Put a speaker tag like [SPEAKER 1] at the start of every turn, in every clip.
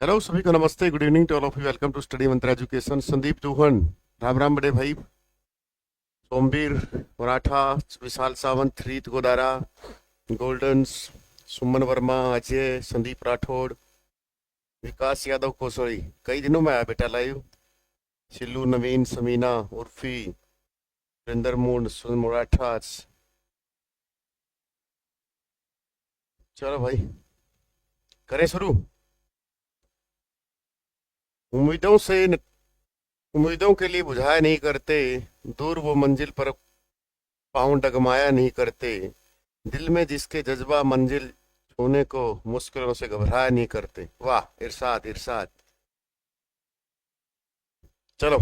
[SPEAKER 1] Hello सभी को नमस्ते, good evening to all of you. Welcome to Study Mantra Education. Sandeep Chauhan, राम राम बड़े भाई। सोमवीर मराठा, विशाल सावंत, रीत गोदारा, गोल्डन्स, सुमन वर्मा, अजय, संदीप राठौड़, विकास यादव कोसड़ी। कई दिनों में आया बेटा लाइव। शिल्लू, नवीन, समीना, उर्फी, सुरेंद्र मूंड, सुन मराठा। चलो भाई, करें शुरू। उम्मीदों से उम्मीदों के लिए बुझाया नहीं करते, दूर वो मंजिल पर पाँव डगमाया नहीं करते, दिल में जिसके जज्बा मंजिल छूने को मुश्किलों से घबराया नहीं करते। वाह, इरशाद इरशाद। चलो,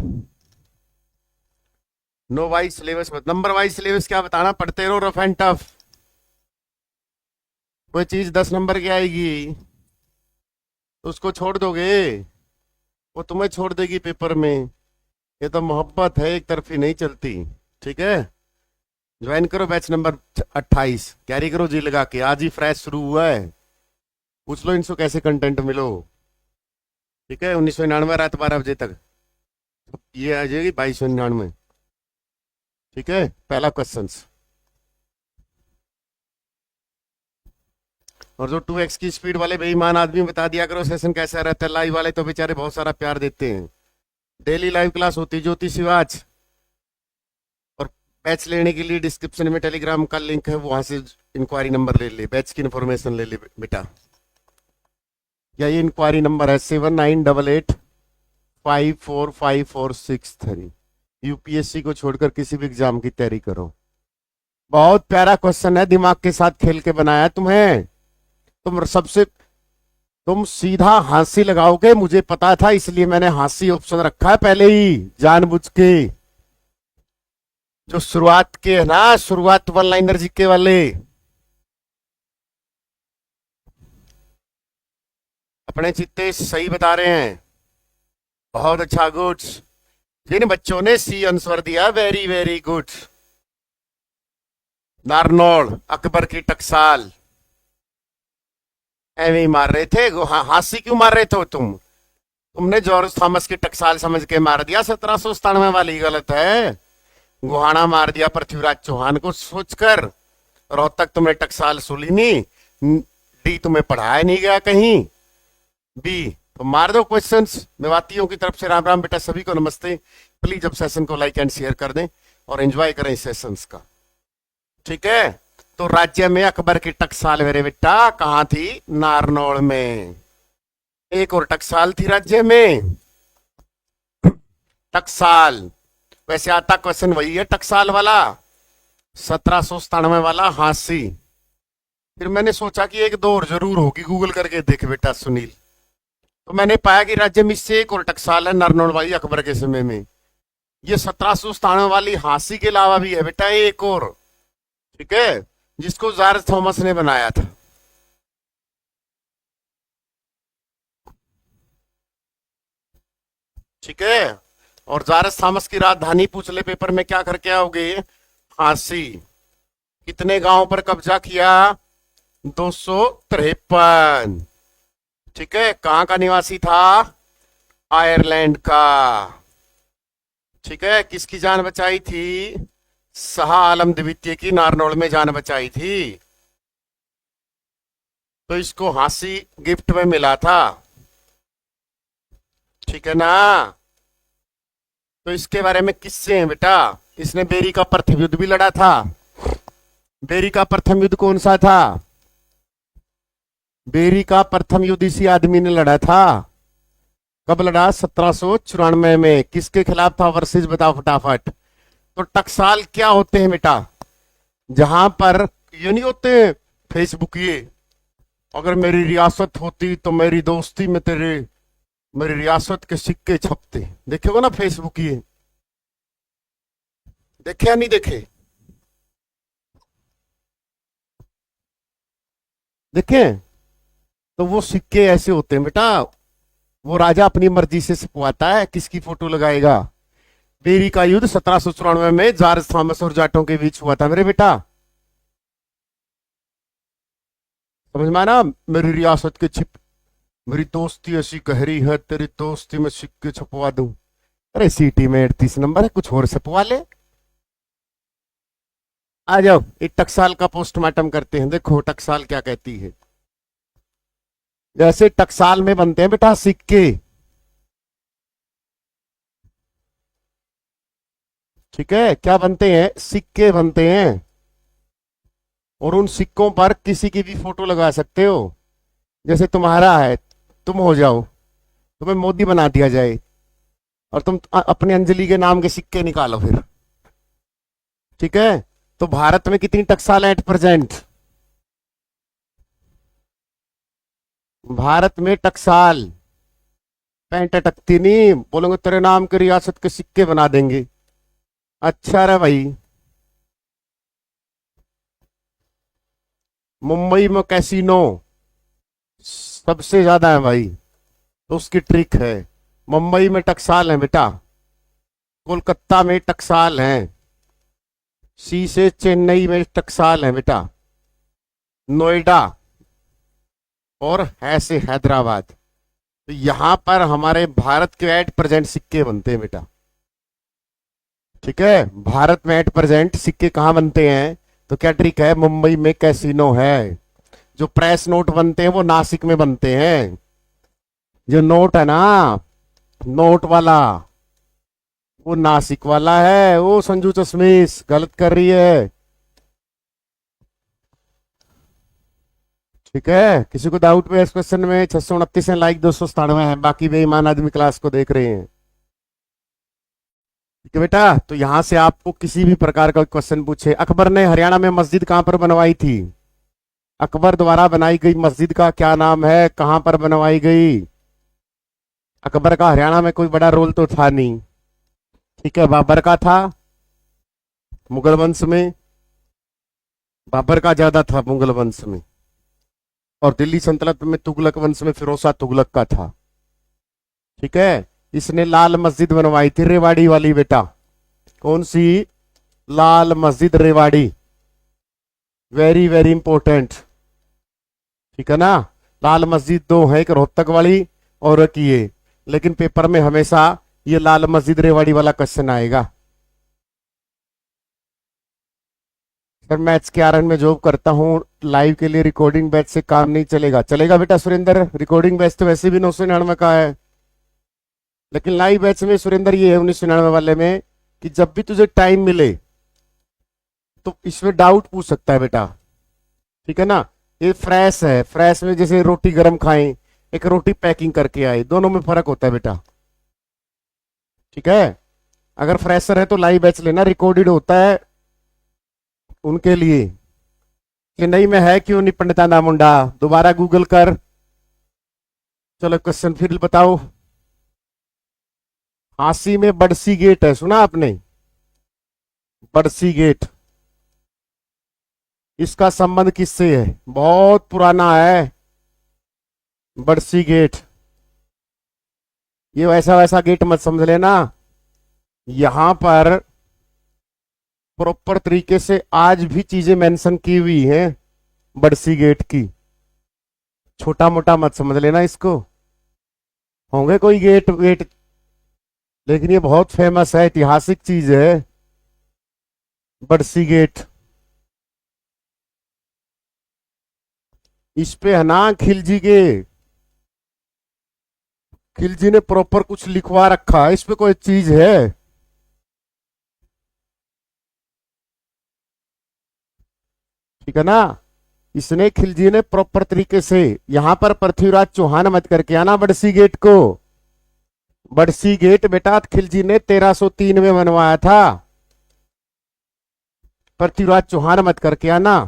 [SPEAKER 1] no wise syllabus, number wise syllabus क्या बताना, पढ़ते रहो रफ एंड टफ। कोई चीज 10 नंबर की आएगी तो उसको छोड़ दोगे, वो तुम्हें छोड़ देगी पेपर में। ये तो मोहब्बत है, एक तरफी नहीं चलती। ठीक है, ज्वाइन करो बैच नंबर 28, कैरी करो जी लगा के। आज ही फ्रेश शुरू हुआ है, पूछ लो इनसे कैसे कंटेंट मिलो। ठीक है, 1999 रात 12 बजे तक ये आ जाएगी, 2299। ठीक है, पहला क्वेश्चन। और जो 2x की स्पीड वाले बेईमान आदमी बता दिया करो सेशन कैसा रहता है। लाइव वाले तो बेचारे बहुत सारा प्यार देते हैं। डेली लाइव क्लास होती है ज्योति शिवाज, और बैच लेने के लिए डिस्क्रिप्शन में टेलीग्राम का लिंक है, वहां से इंक्वायरी नंबर ले ले, बैच की इंफॉर्मेशन ले ले बेटा। या ये इंक्वायरी नंबर है 7988545463। यूपीएससी को छोड़कर किसी भी एग्जाम की तैयारी करो। बहुत प्यारा क्वेश्चन है, दिमाग के साथ खेल के बनाया है तुम्हें। तुम सीधा हांसी लगाओगे, मुझे पता था, इसलिए मैंने हांसी ऑप्शन रखा है पहले ही जानबूझ के। जो शुरुआत के है ना, शुरुआत वन लाइनर जीके वाले, अपने चित्ते सही बता रहे हैं। बहुत अच्छा, गुड। जिन बच्चों ने सी आंसर दिया, very very good. Narnaul, Akbar की टकसाल, एवं ही मार रहे थे। हांसी क्यों मार रहे थे तुमने जॉर्ज थॉमस की टकसाल समझ के मार दिया। 1797 वाली गलत है। गुहाना मार दिया पृथ्वीराज चौहान को सोचकर। रोहतक तुमने टकसाल सुनी नहीं। डी तुम्हें पढ़ाया नहीं गया कहीं। बी तो मार दो क्वेश्चंस। मेवातियों की तरफ से राम राम बेटा, सभी को नमस्ते। प्लीज अब सेशन को लाइक एंड शेयर कर दें और एंजॉय करें इस सेशंस का। ठीक है, तो राज्य में अकबर की टकसाल मेरे बेटा कहां थी? नारनौल में। एक और टकसाल थी राज्य में, टकसाल। वैसे आता क्वेश्चन वही है टकसाल वाला, 1797 वाला हांसी। फिर मैंने सोचा कि एक दो और जरूर होगी, गूगल करके देख बेटा सुनील। तो मैंने पाया कि राज्य में इससे एक और टकसाल है, नारनौल वाली, अकबर के समय में। ये 1797 वाली हांसी के अलावा भी है बेटा एक और। ठीक है, जिसको जॉर्ज थॉमस ने बनाया था। ठीक है, और जॉर्ज थॉमस की राजधानी पूछ ले पेपर में, क्या करके आओगे? हांसी। कितने गांव पर कब्जा किया? 253। ठीक है, कहां का निवासी था? आयरलैंड का। ठीक है, किसकी जान बचाई थी? शाह आलम द्वितीय की नारनौल में जान बचाई थी। तो इसको हांसी गिफ्ट में मिला था। ठीक है ना? तो इसके बारे में किससे हैं बेटा? इसने बेरी का प्रथम युद्ध भी लड़ा था। बेरी का प्रथम युद्ध कौन सा था? बेरी का प्रथम युद्ध इसी आदमी ने लड़ा था। कब लड़ा? 1794 में। किसके खिलाफ था? वर्सेस बताओ फटाफट। तो टकसाल क्या होते हैं बेटा? जहां पर ये नहीं होते फेसबुक, ये अगर मेरी रियासत होती तो मेरी दोस्ती में तेरे, मेरी रियासत के सिक्के छपते। देखे हो ना फेसबुक, ये देखे या नहीं देखे? देखे? तो वो सिक्के ऐसे होते हैं बेटा, वो राजा अपनी मर्जी से छपवाता है किसकी फोटो लगाएगा। बेरी का युद्ध 1794 में जॉर्ज थॉमस और जाटों के बीच हुआ था मेरे बेटा। समझ में आना? मेरी रियासत के मेरी दोस्ती ऐसी गहरी है, तेरी दोस्ती में सिक्के छपवा दूं। अरे सीटी में 38 नंबर है, कुछ और छपवा ले। आ जाओ, एक टकसाल का पोस्टमार्टम करते हैं। देखो टकसाल क्या कहती है। जैसे टकसाल में बनते हैं बेटा सिक्के, ठीक है, क्या बनते हैं, सिक्के बनते हैं। और उन सिक्कों पर किसी की भी फोटो लगा सकते हो। जैसे तुम्हारा है, तुम हो जाओ, तुम्हें मोदी बना दिया जाए, और तुम अपने अंजलि के नाम के सिक्के निकालो फिर, ठीक है। तो भारत में कितनी टकसाल एट प्रेजेंट? भारत में टकसाल, पैंट अटकती नहीं, बोलोगे तेरे नाम के रियासत के सिक्के बना देंगे। अच्छा रे भाई। मुंबई में कैसीनो सबसे ज्यादा है भाई, तो उसकी ट्रिक है। मुंबई में टकसाल है बेटा, कोलकाता में टकसाल है, सी से चेन्नई में टकसाल है बेटा, नोएडा और है से हैदराबाद। तो यहां पर हमारे भारत के एट प्रेजेंट सिक्के बनते हैं बेटा, ठीक है। भारत में एट प्रेजेंट सिक्के कहाँ बनते हैं? तो क्या ट्रिक है, मुंबई में कैसीनो है। जो प्रेस नोट बनते हैं वो नासिक में बनते हैं। जो नोट है ना, नोट वाला, वो नासिक वाला है। वो संजू चश्मीश गलत कर रही है, ठीक है। किसी को डाउट में इस क्वेश्चन में? 629 है लाइक, 297 है, बाकी बेईमान आदमी क्लास को देख रहे हैं, ठीक है बेटा। तो यहां से आपको किसी भी प्रकार का क्वेश्चन पूछे, अकबर ने हरियाणा में मस्जिद कहां पर बनवाई थी? अकबर द्वारा बनाई गई मस्जिद का क्या नाम है, कहां पर बनवाई गई? अकबर का हरियाणा में कोई बड़ा रोल तो था नहीं, ठीक है। बाबर का था मुगल वंश में, बाबर का ज्यादा था मुगल वंश में। और दिल्ली सल्तनत में तुगलक वंश में फिरोज शाह तुगलक का था, ठीक है। इसने लाल मस्जिद बनवाई थी, रेवाड़ी वाली बेटा। कौन सी? लाल मस्जिद रेवाड़ी, वेरी वेरी इंपॉर्टेंट, ठीक है ना। लाल मस्जिद दो है, एक रोहतक वाली और एक ये, लेकिन पेपर में हमेशा ये लाल मस्जिद रेवाड़ी वाला क्वेश्चन आएगा। सर मैं HKRN में जॉब करता हूँ, लाइव के लिए रिकॉर्डिंग बैच से काम नहीं चलेगा? चलेगा बेटा सुरेंद्र, रिकॉर्डिंग बैच तो वैसे भी 999 का है, लेकिन लाइव बैच में सुरेंद्र ये है 1999 वाले में कि जब भी तुझे टाइम मिले तो इसमें डाउट पूछ सकता है बेटा, ठीक है ना। ये फ्रेश है, फ्रेश में जैसे रोटी गर्म खाएं, एक रोटी पैकिंग करके आए, दोनों में फर्क होता है बेटा, ठीक है। अगर फ्रेशर है तो लाइव बैच लेना, रिकॉर्डेड होता है उनके लिए। चेन्नई में है क्यों नहीं पंडिताना मुंडा? दोबारा गूगल कर। चलो क्वेश्चन फिर बताओ। झांसी में बड़सी गेट है, सुना आपने? बड़सी गेट, इसका संबंध किससे है? बहुत पुराना है बड़सी गेट। ये वैसा वैसा गेट मत समझ लेना, यहां पर प्रॉपर तरीके से आज भी चीजें मेंशन की हुई हैं बड़सी गेट की, छोटा मोटा मत समझ लेना इसको। होंगे कोई गेट वेट, लेकिन ये बहुत फेमस है, ऐतिहासिक चीज है बड़सी गेट। इस पे है ना खिलजी ने प्रॉपर कुछ लिखवा रखा है, इस पे कोई चीज है? ठीक है ना। इसने खिलजी ने प्रॉपर तरीके से, यहां पर पृथ्वीराज चौहान मत करके आना बड़सी गेट को। बड़सी गेट बेटा खिलजी ने 1303 में बनवाया था, पृथ्वीराज चौहान मत करके आना,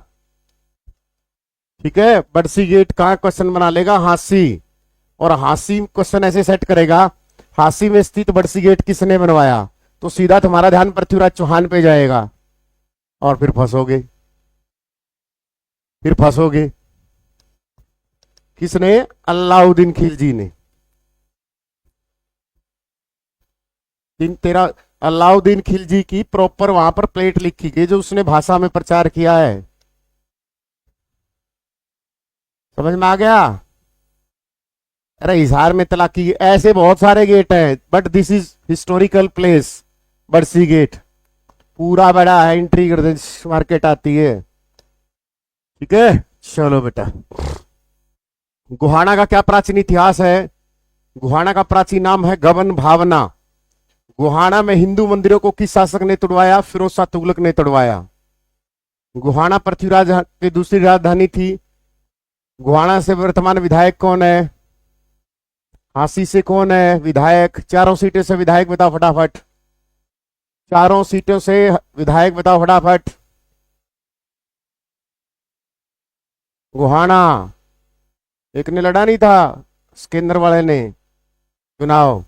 [SPEAKER 1] ठीक है। बड़सी गेट का क्वेश्चन बना लेगा हांसी, और हांसी क्वेश्चन ऐसे सेट करेगा, हांसी में स्थित बड़सी गेट किसने बनवाया, तो सीधा तुम्हारा ध्यान पृथ्वीराज चौहान पे जाएगा, और फिर फंसोगे, फिर फंसोगे। किसने? अलाउद्दीन खिलजी ने। तेरा अलाउद्दीन खिलजी की प्रॉपर वहां पर प्लेट लिखी गई जो उसने भाषा में प्रचार किया है, समझ में आ गया? अरे हिसार में तलाकी, ऐसे बहुत सारे गेट हैं, but this is historical place. बरसी गेट पूरा बड़ा है, एंट्री गर्दश मार्केट आती है। ठीक है, चलो बेटा। गोहाना का क्या प्राचीन इतिहास है? गोहाना का प्राचीन नाम है गबन भावना। गोहाना में हिंदू मंदिरों को किस शासक ने तुड़वाया? फिरोज शाह तुगलक ने तुड़वाया। गोहाना पृथ्वीराज की दूसरी राजधानी थी। गोहाना से वर्तमान विधायक कौन है? झांसी से कौन है विधायक? चारों सीटों से विधायक बताओ फटाफट। चारों सीटों से विधायक बताओ फटाफट। गोहाना एक ने लड़ा नहीं था, सिकंदर वाले ने चुनाव?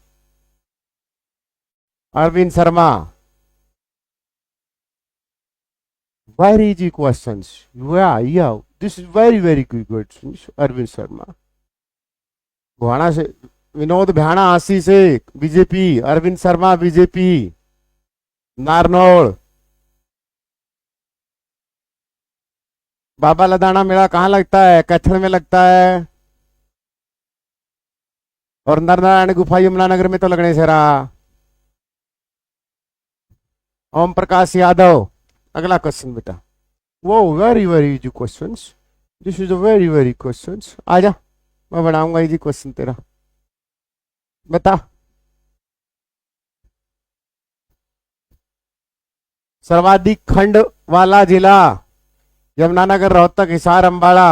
[SPEAKER 1] Arvind Sharma. Very easy questions, या this is very very good questions. Arvind Sharma. Gohana से विनोद भ्याणा हांसी से बीजेपी, अरविंद शर्मा बीजेपी, नारनौल। बाबा लदाना मेला कहाँ लगता है? कैथल में लगता है। और नरनारायण गुफा यमुनानगर में तो लगने से रहा। ओम प्रकाश यादव। अगला क्वेश्चन बेटा। वो very very easy questions, this is a very very questions. आजा, मैं बनाऊंगा इजी क्वेश्चन तेरा। बता। सर्वाधिक खंड वाला जिला? यमुनानगर, रोहतक, हिसार, अंबाला।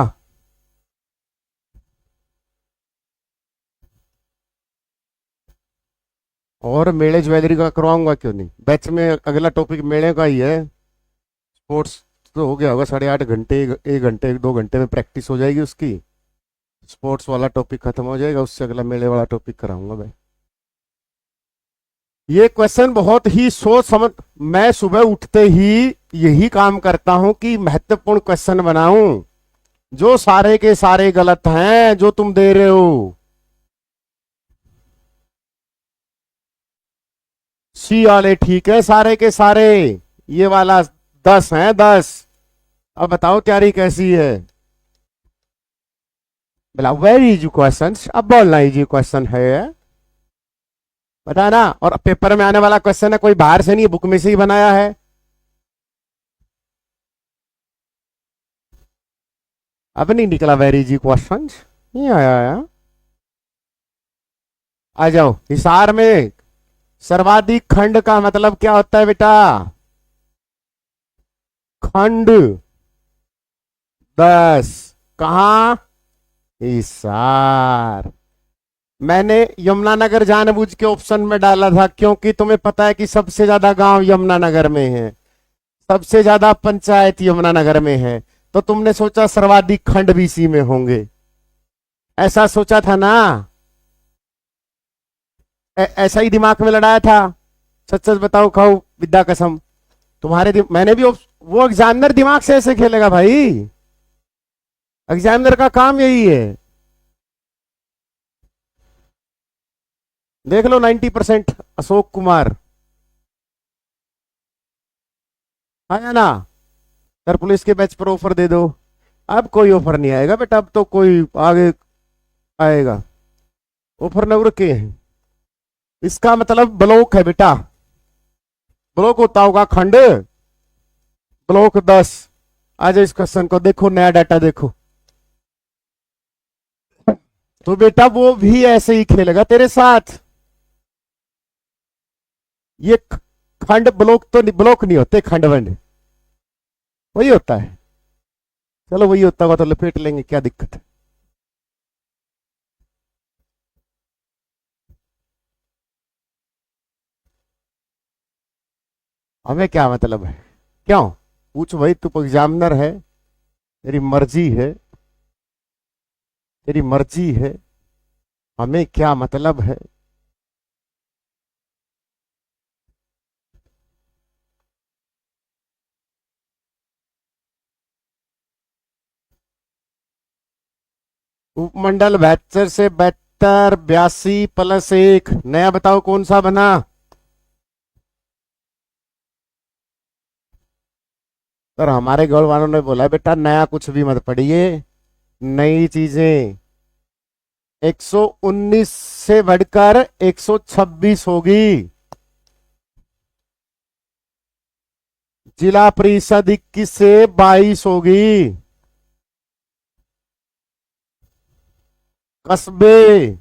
[SPEAKER 1] और मेले ज्वेलरी का करवाऊंगा क्यों नहीं? बैच में अगला टॉपिक मेले का ही है। स्पोर्ट्स तो हो गया होगा, 8.5 घंटे, 1 घंटे 2 घंटे में प्रैक्टिस हो जाएगी उसकी। स्पोर्ट्स वाला टॉपिक खत्म हो जाएगा, उससे अगला मेले वाला टॉपिक कराऊंगा भाई। ये क्वेश्चन बहुत ही सोच समझ, मैं सुबह उठते ही यही काम करता हूं कि महत्वपूर्ण क्वेश्चन बनाऊं, जो सारे के सारे गलत हैं जो तुम दे रहे हो। सी वाले ठीक है सारे के सारे, ये वाला 10 है 10। अब बताओ तैयारी कैसी है? बोला वेरी इजी क्वेश्चन, अब बोलना इजी क्वेश्चन है बताना। और पेपर में आने वाला क्वेश्चन है, कोई बाहर से नहीं, बुक में से ही बनाया है। अब नहीं निकला वेरी इजी क्वेश्चन, नहीं आया। आ जाओ। हिसार में सर्वाधिक खंड का मतलब क्या होता है बेटा? खंड 10। कहा? हिसार। मैंने यमुनानगर जानबूझ के ऑप्शन में डाला था, क्योंकि तुम्हें पता है कि सबसे ज्यादा गांव यमुनानगर में है, सबसे ज्यादा पंचायत यमुनानगर में है, तो तुमने सोचा सर्वाधिक खंड भी इसी में होंगे, ऐसा सोचा था ना? ऐसा ही दिमाग में लड़ाया था? सच सच बताओ, खाओ विद्या कसम। मैंने भी वो एग्जामिनर दिमाग से ऐसे खेलेगा भाई? एग्जामिनर का काम यही है। देख लो 90% अशोक कुमार आया ना? सर पुलिस के बैच पर ऑफर दे दो। अब कोई ऑफर नहीं आएगा बेटा, अब तो कोई आगे आएगा। ऑफर न रुके। इसका मतलब ब्लॉक है बेटा, ब्लॉक होता होगा खंड। ब्लॉक 10। आज इस क्वेश्चन को देखो, नया डाटा देखो। तो बेटा वो भी ऐसे ही खेलेगा तेरे साथ। ये खंड ब्लॉक तो नहीं, ब्लॉक नहीं होते खंड वंड, वही होता है। चलो वही होता होगा तो लपेट लेंगे, क्या दिक्कत है? हमें क्या मतलब है? क्यों पूछ भाई, तू एग्जामिनर है, तेरी मर्जी है, तेरी मर्जी है, हमें क्या मतलब है? उपमंडल 72 से 72, 82 + 1 नया बताओ कौन सा बना? सर हमारे घर वालों ने बोला बेटा नया कुछ भी मत पढ़िए, नई चीजें 119 से बढ़कर 126 होगी। जिला परिषद 21 से 22 होगी। कस्बे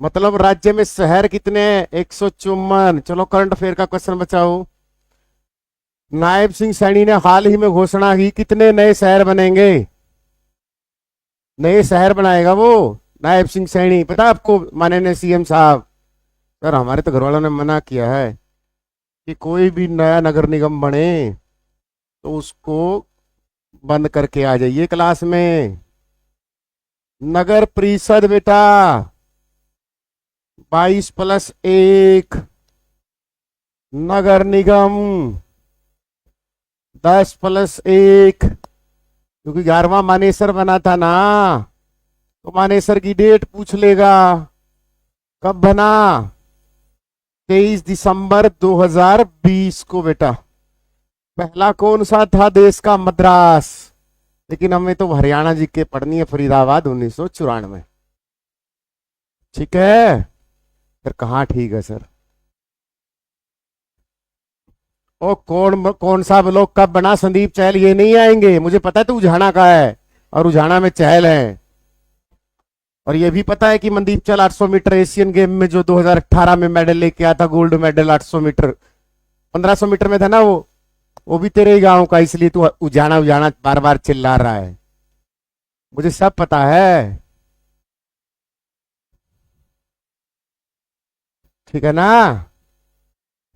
[SPEAKER 1] मतलब राज्य में शहर कितने हैं? 154। चलो करंट अफेयर का क्वेश्चन बचाओ। नायब सिंह सैनी ने हाल ही में घोषणा की कितने नए शहर बनेंगे? नए शहर बनाएगा वो नायब सिंह सैनी, पता है आपको? माननीय सीएम साहब। सर हमारे तो घर वालों ने मना किया है कि कोई भी नया नगर निगम बने तो उसको बंद करके आ जाइए क्लास में। नगर परिषद बेटा 22+1, नगर निगम 10+1, क्योंकि 11वां मानेसर बना था ना, तो मानेसर की डेट पूछ लेगा। कब बना? 23 दिसंबर 2020 को बेटा। पहला कौन सा था देश का? मद्रास। लेकिन हमें तो हरियाणा जी के पढ़नी है, फरीदाबाद 1994। ठीक है फिर कहाँ ठीक है सर? ओ कौन कौन सा ब्लॉक कब बना? संदीप चहल ये नहीं आएंगे, मुझे पता है तू उजाना का है और उजाना में चहल है। और ये भी पता है कि मनदीप चहल 800 मीटर एशियन गेम में जो 2018 में मेडल लेके आया था, गोल्ड मेडल 800 मीटर, 1500 मीटर में था ना वो भी तेरे ही गांव का, इसलिए तू उजाना उजाना बार बार चिल्ला रहा है। मुझे सब पता है, ठीक है ना?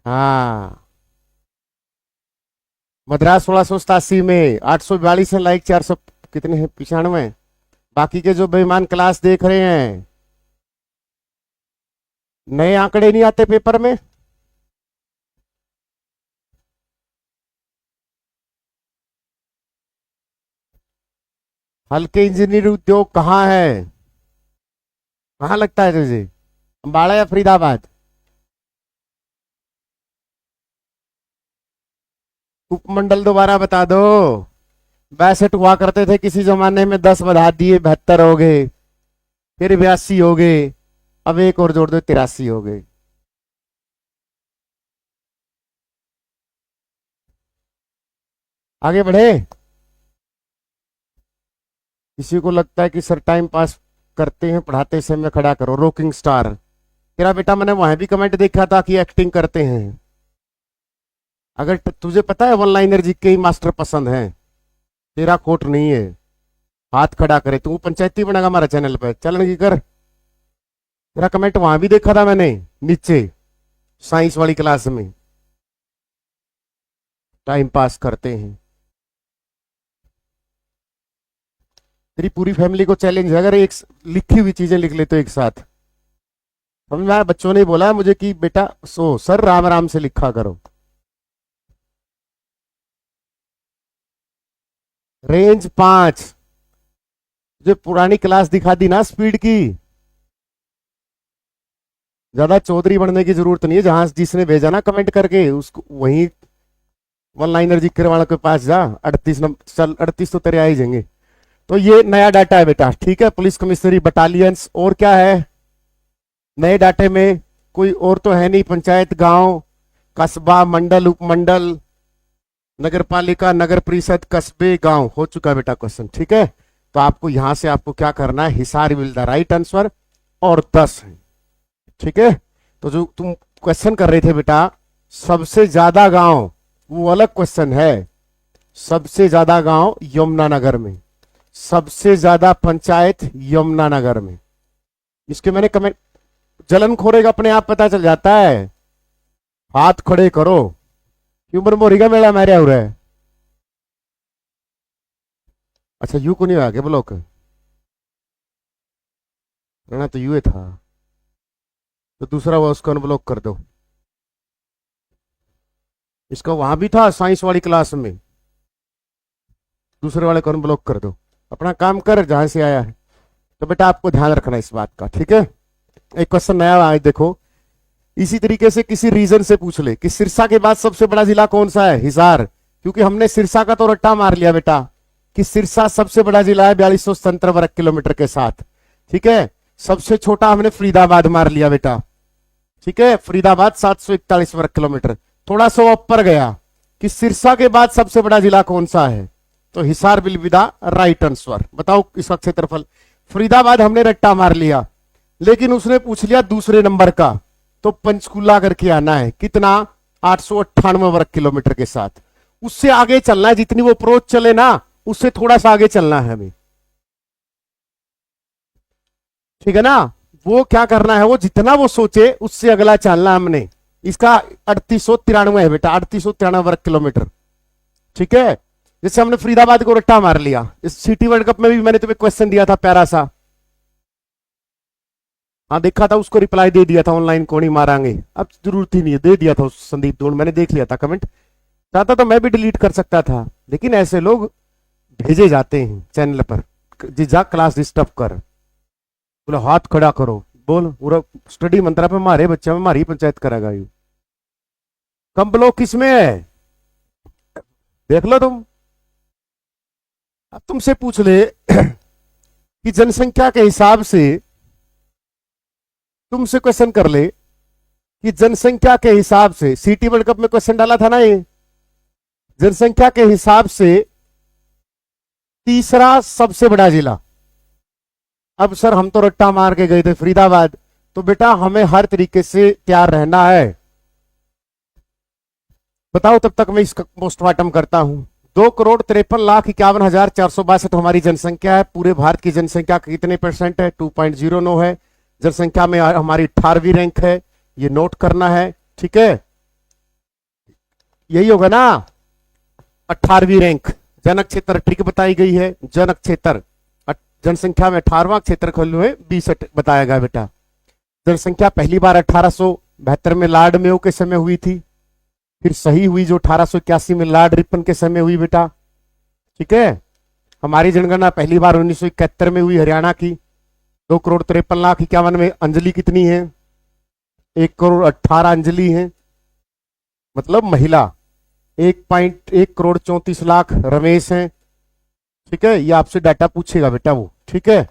[SPEAKER 1] हाँ मद्रास 1687 में, 842 है लाइक, 400 कितने हैं? 95। बाकी के जो बेईमान क्लास देख रहे हैं, नए आंकड़े नहीं आते पेपर में। हल्के इंजीनियरिंग उद्योग कहाँ है? कहाँ लगता है तुझे? अम्बाड़ा या फरीदाबाद? उपमंडल दोबारा बता दो। 62 हुआ करते थे किसी जमाने में, 10 बढ़ा दिए 72 हो गए, फिर 82 हो गए, अब एक और जोड़ दो 83 हो गए। आगे बढ़े। किसी को लगता है कि सर टाइम पास करते हैं, पढ़ाते समय खड़ा करो। रॉकिंग स्टार तेरा बेटा, मैंने वहां भी कमेंट देखा था कि एक्टिंग करते हैं। अगर तुझे पता है वन लाइनर जी के ही मास्टर पसंद है, तेरा कोट नहीं है, हाथ खड़ा करे तू पंचायती बनेगा हमारा चैनल पे, चल नहीं कर। तेरा कमेंट वहां भी देखा था मैंने नीचे, साइंस वाली क्लास में। टाइम पास करते हैं। तेरी पूरी फैमिली को चैलेंज है, अगर एक लिखी हुई चीजें लिख ले तो एक साथ। समझ में आया? बच्चों ने बोला मुझे कि बेटा सो सर राम राम से लिखा करो। रेंज 5, जो पुरानी क्लास दिखा दी ना स्पीड की, ज्यादा चौधरी बनने की जरूरत नहीं है। जहां जिसने भेजा ना कमेंट करके, उसको वहीं वन लाइनर जी वालों के पास जा। 38 नंबर चल, 38 तो तेरे आ ही जाएंगे। तो ये नया डाटा है बेटा, ठीक है? पुलिस कमिश्नरी बटालियंस, और क्या है नए डाटे में? कोई और तो है नहीं। पंचायत, गांव, कस्बा, मंडल, उपमंडल, नगर पालिका, नगर परिषद, कस्बे, गांव। हो चुका है बेटा क्वेश्चन, ठीक है? तो आपको यहां से आपको क्या करना है? Hisar will the right answer और 10 है, ठीक है? तो जो तुम क्वेश्चन कर रहे थे बेटा, सबसे ज्यादा गांव, वो अलग क्वेश्चन है। सबसे ज्यादा गांव यमुनानगर में, सबसे ज्यादा पंचायत यमुनानगर में। इसके मैंने कमेंट, जलन खोरेगा अपने आप पता चल जाता है। हाथ खड़े करो। क्यों मोरिगा मेला मारिया हो रहा है? अच्छा यू को नहीं आ गया ब्लॉक, रहना तो यू था, तो दूसरा वो उसको अनब्लॉक कर दो। इसका वहां भी था साइंस वाली क्लास में, दूसरे वाले को अनब्लॉक कर दो। अपना काम कर जहां से आया है। तो बेटा आपको ध्यान रखना इस बात का, ठीक है? एक क्वेश्चन नया आया देखो। इसी तरीके से किसी रीजन से पूछ ले कि सिरसा के बाद सबसे बड़ा जिला कौन सा है? हिसार। क्योंकि हमने सिरसा का तो रट्टा मार लिया बेटा कि सिरसा सबसे बड़ा जिला है 4277 वर्ग किलोमीटर के साथ। ठीक है। सबसे छोटा हमने फरीदाबाद मार लिया बेटा, ठीक है। फरीदाबाद 741 वर्ग किलोमीटर। थोड़ा सा ऊपर गया कि सिरसा के बाद सबसे बड़ा जिला कौन सा है, तो Hisar will be the right answer. बताओ इसका क्षेत्रफल। फरीदाबाद हमने रट्टा मार लिया, लेकिन उसने पूछ लिया दूसरे नंबर का, तो पंचकुला करके आना है। कितना? 898 वर्ग किलोमीटर के साथ। उससे आगे चलना है, जितनी वो अप्रोच चले ना उससे थोड़ा सा आगे चलना है हमें, ठीक है ना। वो क्या करना है, वो जितना वो सोचे उससे अगला चलना है हमने। इसका 3893 है बेटा, 3893 वर्ग किलोमीटर, ठीक है। जैसे हमने फरीदाबाद को रट्टा मार लिया। इस सिटी वर्ल्ड कप में भी मैंने तुम्हें क्वेश्चन दिया था प्यारा सा, हाँ देखा था, उसको रिप्लाई दे दिया था ऑनलाइन कौन ही मारांगे। अब जरूरत ही नहीं है, दे दिया था उस संदीप दोन, मैंने देख लिया था कमेंट। चाहता तो मैं भी डिलीट कर सकता था, लेकिन ऐसे लोग भेजे जाते हैं चैनल पर, जा क्लास डिस्टर्ब कर, बोला हाथ खड़ा करो, बोल पूरा स्टडी मंत्रा पे मारे बच्चे में हमारी पंचायत करेगा यू। कम ब्लॉक किसमें है देख लो तुम। अब तुमसे पूछ ले कि जनसंख्या के हिसाब से, तुमसे क्वेश्चन कर ले कि जनसंख्या के हिसाब से, सिटी वर्ल्ड कप में क्वेश्चन डाला था ना ये, जनसंख्या के हिसाब से तीसरा सबसे बड़ा जिला। अब सर हम तो रट्टा मार के गए थे फरीदाबाद, तो बेटा हमें हर तरीके से तैयार रहना है। बताओ तब तक मैं इसका पोस्टमार्टम करता हूं। 2,53,51,462 हमारी जनसंख्या है। पूरे भारत की जनसंख्या का कितने परसेंट है? 2.09 है। जनसंख्या में हमारी 18वीं रैंक है, ये नोट करना है, ठीक है। यही होगा ना, 18वीं रैंक। जनक क्षेत्र ट्रिक बताई गई है, जनक क्षेत्र जनसंख्या में 18वां क्षेत्रफल में 20 बताया गया बेटा। जनसंख्या पहली बार 1872 में लॉर्ड मेयो के समय हुई थी, फिर सही हुई जो 1881 में लॉर्ड रिपन के समय हुई बेटा, ठीक है। हमारी जनगणना पहली बार 1971 में हुई हरियाणा की। 2,53,51,000 में अंजलि कितनी है? 1,18 अंजलि है, मतलब महिला। 1,34 रमेश हैं, ठीक है। ये आपसे डाटा पूछेगा बेटा वो, ठीक है।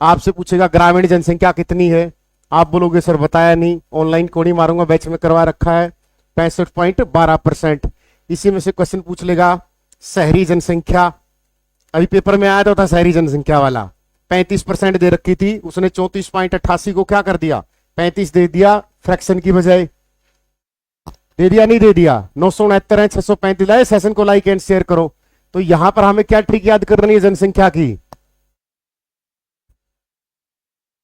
[SPEAKER 1] आपसे पूछेगा ग्रामीण जनसंख्या कितनी है, आप बोलोगे सर बताया नहीं, ऑनलाइन कौन ही मारूंगा, बैच में करवा रखा है। 65.12%। इसी में से क्वेश्चन पूछ लेगा शहरी जनसंख्या। अभी पेपर में आया था शहरी जनसंख्या वाला, 35% दे रखी थी, उसने 34.88 को क्या कर दिया, 35 दे दिया, फ्रैक्शन की बजाय। दे दिया नहीं दे दिया? 969 है, 635 लाए। सेशन को लाइक एंड शेयर करो। तो यहां पर हमें क्या ट्रिक याद करनी है जनसंख्या की?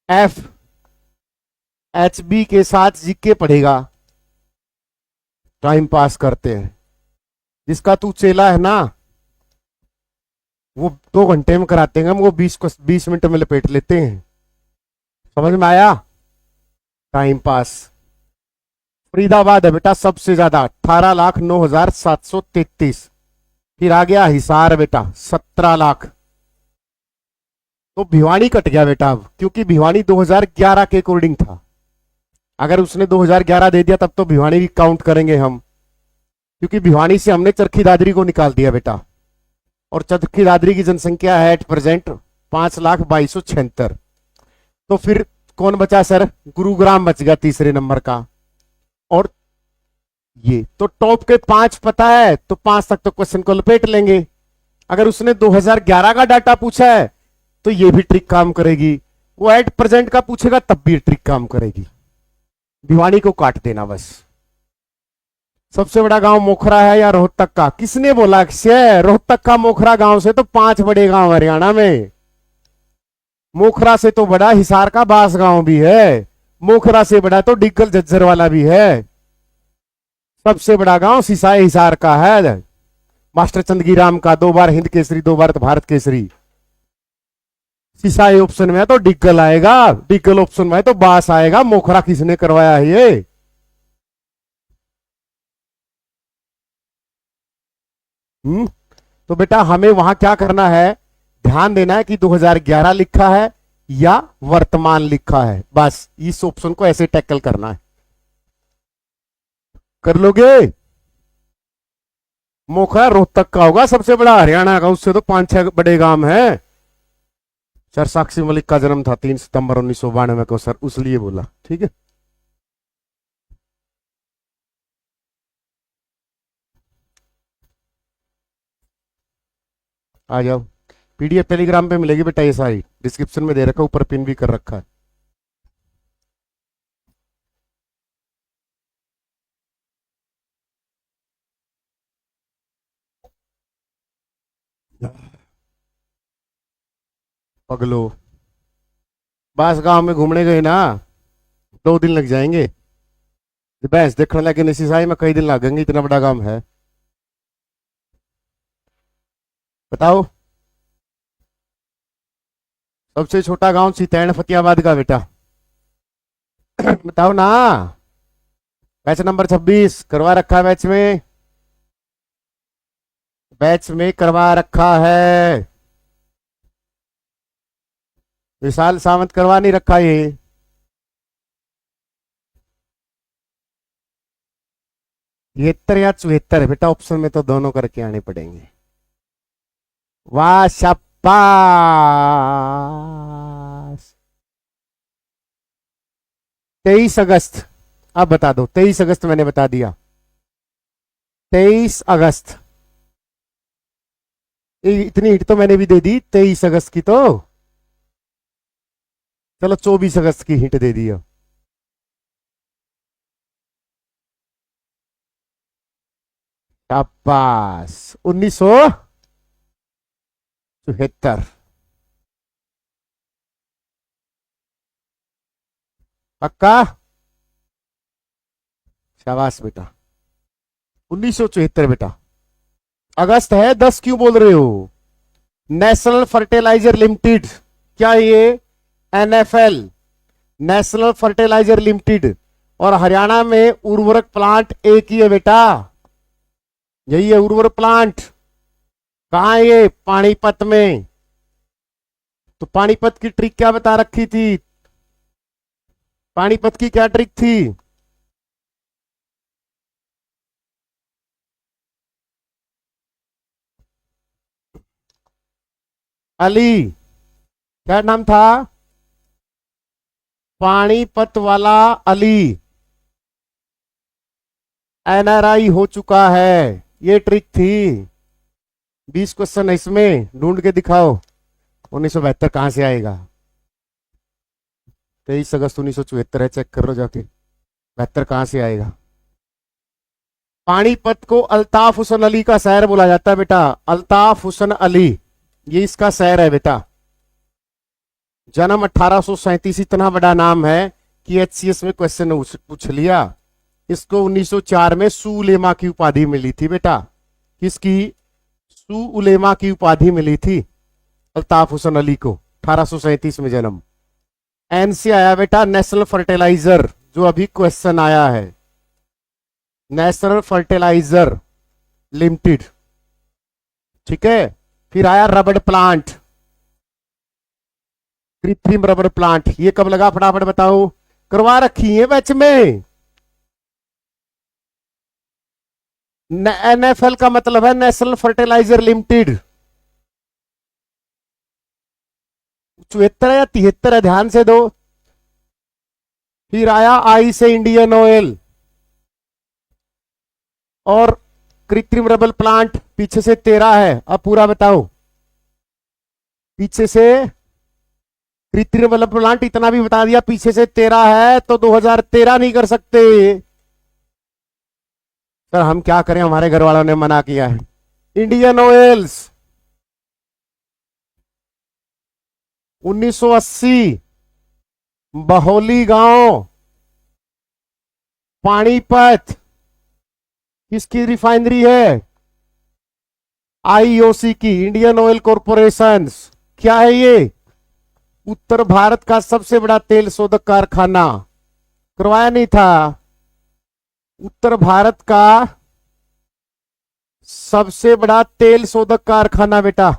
[SPEAKER 1] एफ एच बी के साथ जीके पढ़ेगा। टाइम पास करते हैं, जिसका तू चेला है ना वो 2 घंटे में कराते हैं, हम वो 20 मिनट में लपेट लेते हैं। समझ में आया? Time pass. फरीदाबाद है बेटा सबसे ज्यादा, 18,09,733। फिर आ गया हिसार बेटा 17 लाख। तो भिवानी कट गया बेटा अब, क्योंकि भिवानी 2011 के अकॉर्डिंग था। अगर उसने 2011 दे दिया तब तो भिवानी भी काउंट करेंगे हम, क्योंकि भिवानी से हमने चरखी दादरी को निकाल दिया बेटा। और चरखी दादरी की जनसंख्या है एट प्रेजेंट 5,22,76। तो फिर कौन बचा सर? गुरुग्राम बच गया तीसरे नंबर का। और ये तो टॉप के 5 पता है, तो 5 तक तो क्वेश्चन को लपेट लेंगे। अगर उसने 2011 का डाटा पूछा है तो ये भी ट्रिक काम करेगी, वो एट प्रेजेंट का पूछेगा तब भी ट्रिक काम करेगी। भिवानी को काट देना बस। सबसे बड़ा गांव मोखरा है या रोहतक का? किसने बोला? रोहतक का मोखरा गांव से तो 5 बड़े गांव हरियाणा में। मोखरा से तो बड़ा हिसार का बास गांव भी है, मोखरा से बड़ा तो डिग्गल झज्जर वाला भी है। सबसे बड़ा गांव सिसाई हिसार का है, मास्टर चंदगी राम का, 2 बार हिंद केसरी, 2 बार भारत केसरी। सिसाई ऑप्शन में है तो डिग्गल आएगा, डिग्गल ऑप्शन में है तो बास आएगा। मोखरा किसने करवाया है ये? तो बेटा हमें वहां क्या करना है, ध्यान देना है कि 2011 लिखा है या वर्तमान लिखा है, बस इस ऑप्शन को ऐसे टैकल करना है। कर लोगे? मोखरा रोहतक का होगा सबसे बड़ा हरियाणा का, उससे तो 5-6 बड़े गांव हैं। सर साक्षी मलिक का जन्म था 3 सितंबर 1992 को सर, उस लिए बोला, ठीक है। आ जाओ, पीडीएफ टेलीग्राम पे मिलेगी बेटा, ये सारी डिस्क्रिप्शन में दे रखा, ऊपर पिन भी कर रखा है। पगलो, बस गांव में घूमने गए ना, 2 दिन लग जाएंगे। भैंस देखने लगे निशिसाई में कई दिन लगेंगे, इतना बड़ा काम है। बताओ, सबसे छोटा गांव सीतैन फतेहाबाद का बेटा। बताओ ना। बैच नंबर 26 करवा रखा है, बैच में करवा रखा है। विशाल सावंत करवा नहीं रखा ये। तिहत्तर या 74 है बेटा, ऑप्शन में तो दोनों करके आने पड़ेंगे। वाह शाबाश। 23 अगस्त, अब बता दो। 23 अगस्त मैंने बता दिया, 23 अगस्त। इतनी हिट तो मैंने भी दे दी 23 अगस्त की तो। चलो 24 अगस्त की हिट दे दी। शाबाश। 1974। पक्का? शाबाश बेटा, 1974 बेटा। अगस्त है, 10 क्यों बोल रहे हो? नेशनल फर्टिलाइजर लिमिटेड, क्या ये एनएफएल, नेशनल फर्टिलाइजर लिमिटेड, और हरियाणा में उर्वरक प्लांट एक ही है बेटा, यही है उर्वरक प्लांट। कहां है ये? पानीपत में। तो पानीपत की ट्रिक क्या बता रखी थी? पानीपत की क्या ट्रिक थी? अली, क्या नाम था? पानीपत वाला अली एनआरआई हो चुका है, ये ट्रिक थी। 20 क्वेश्चन है इसमें, ढूंढ के दिखाओ। 1972 कहां से आएगा? 23 अगस्त 1974 है, चेक कर लो जाके। 72 कहां से आएगा? पानीपत को अल्ताफ हुसैन अली का शहर बोला जाता है बेटा, अल्ताफ हुसैन अली, ये इसका शहर है बेटा। जन्म 1837, इतना बड़ा नाम है कि एचसीएस में क्वेश्चन पूछ लिया। इसको 1904 में सुलेमा की उपाधि मिली थी बेटा। किसकी? सुलेमा की उपाधि मिली थी अल्ताफ हुसैन अली को, 1837 में जन्म। एन से आया बेटा नेशनल फर्टिलाइजर, जो अभी क्वेश्चन आया है, नेशनल फर्टिलाइजर लिमिटेड, ठीक है। फिर आया रबड़ प्लांट, कृत्रिम रबड़ प्लांट, ये कब लगा फटाफट बताओ, करवा रखी है बैच में। एनएफएल का मतलब है नेशनल फर्टिलाइजर लिमिटेड। 74 या 73 है, ध्यान से दो। फिर आया आई से इंडियन ऑयल, और कृत्रिम रबड़ प्लांट पीछे से 13 है। अब पूरा बताओ, पीछे से कृत्रिम रबड़ प्लांट इतना भी बता दिया, पीछे से 13 है, तो 2013 नहीं कर सकते। सर हम क्या करें, हमारे घर वालों ने मना किया है। इंडियन ऑयल्स 1980, बहोली गांव, पानीपत, किसकी रिफाइनरी है? आईओसी की, इंडियन ऑयल कॉरपोरेशन। क्या है ये? उत्तर भारत का सबसे बड़ा तेल शोधक कारखाना, करवाया नहीं था? उत्तर भारत का सबसे बड़ा तेल शोधक कारखाना बेटा,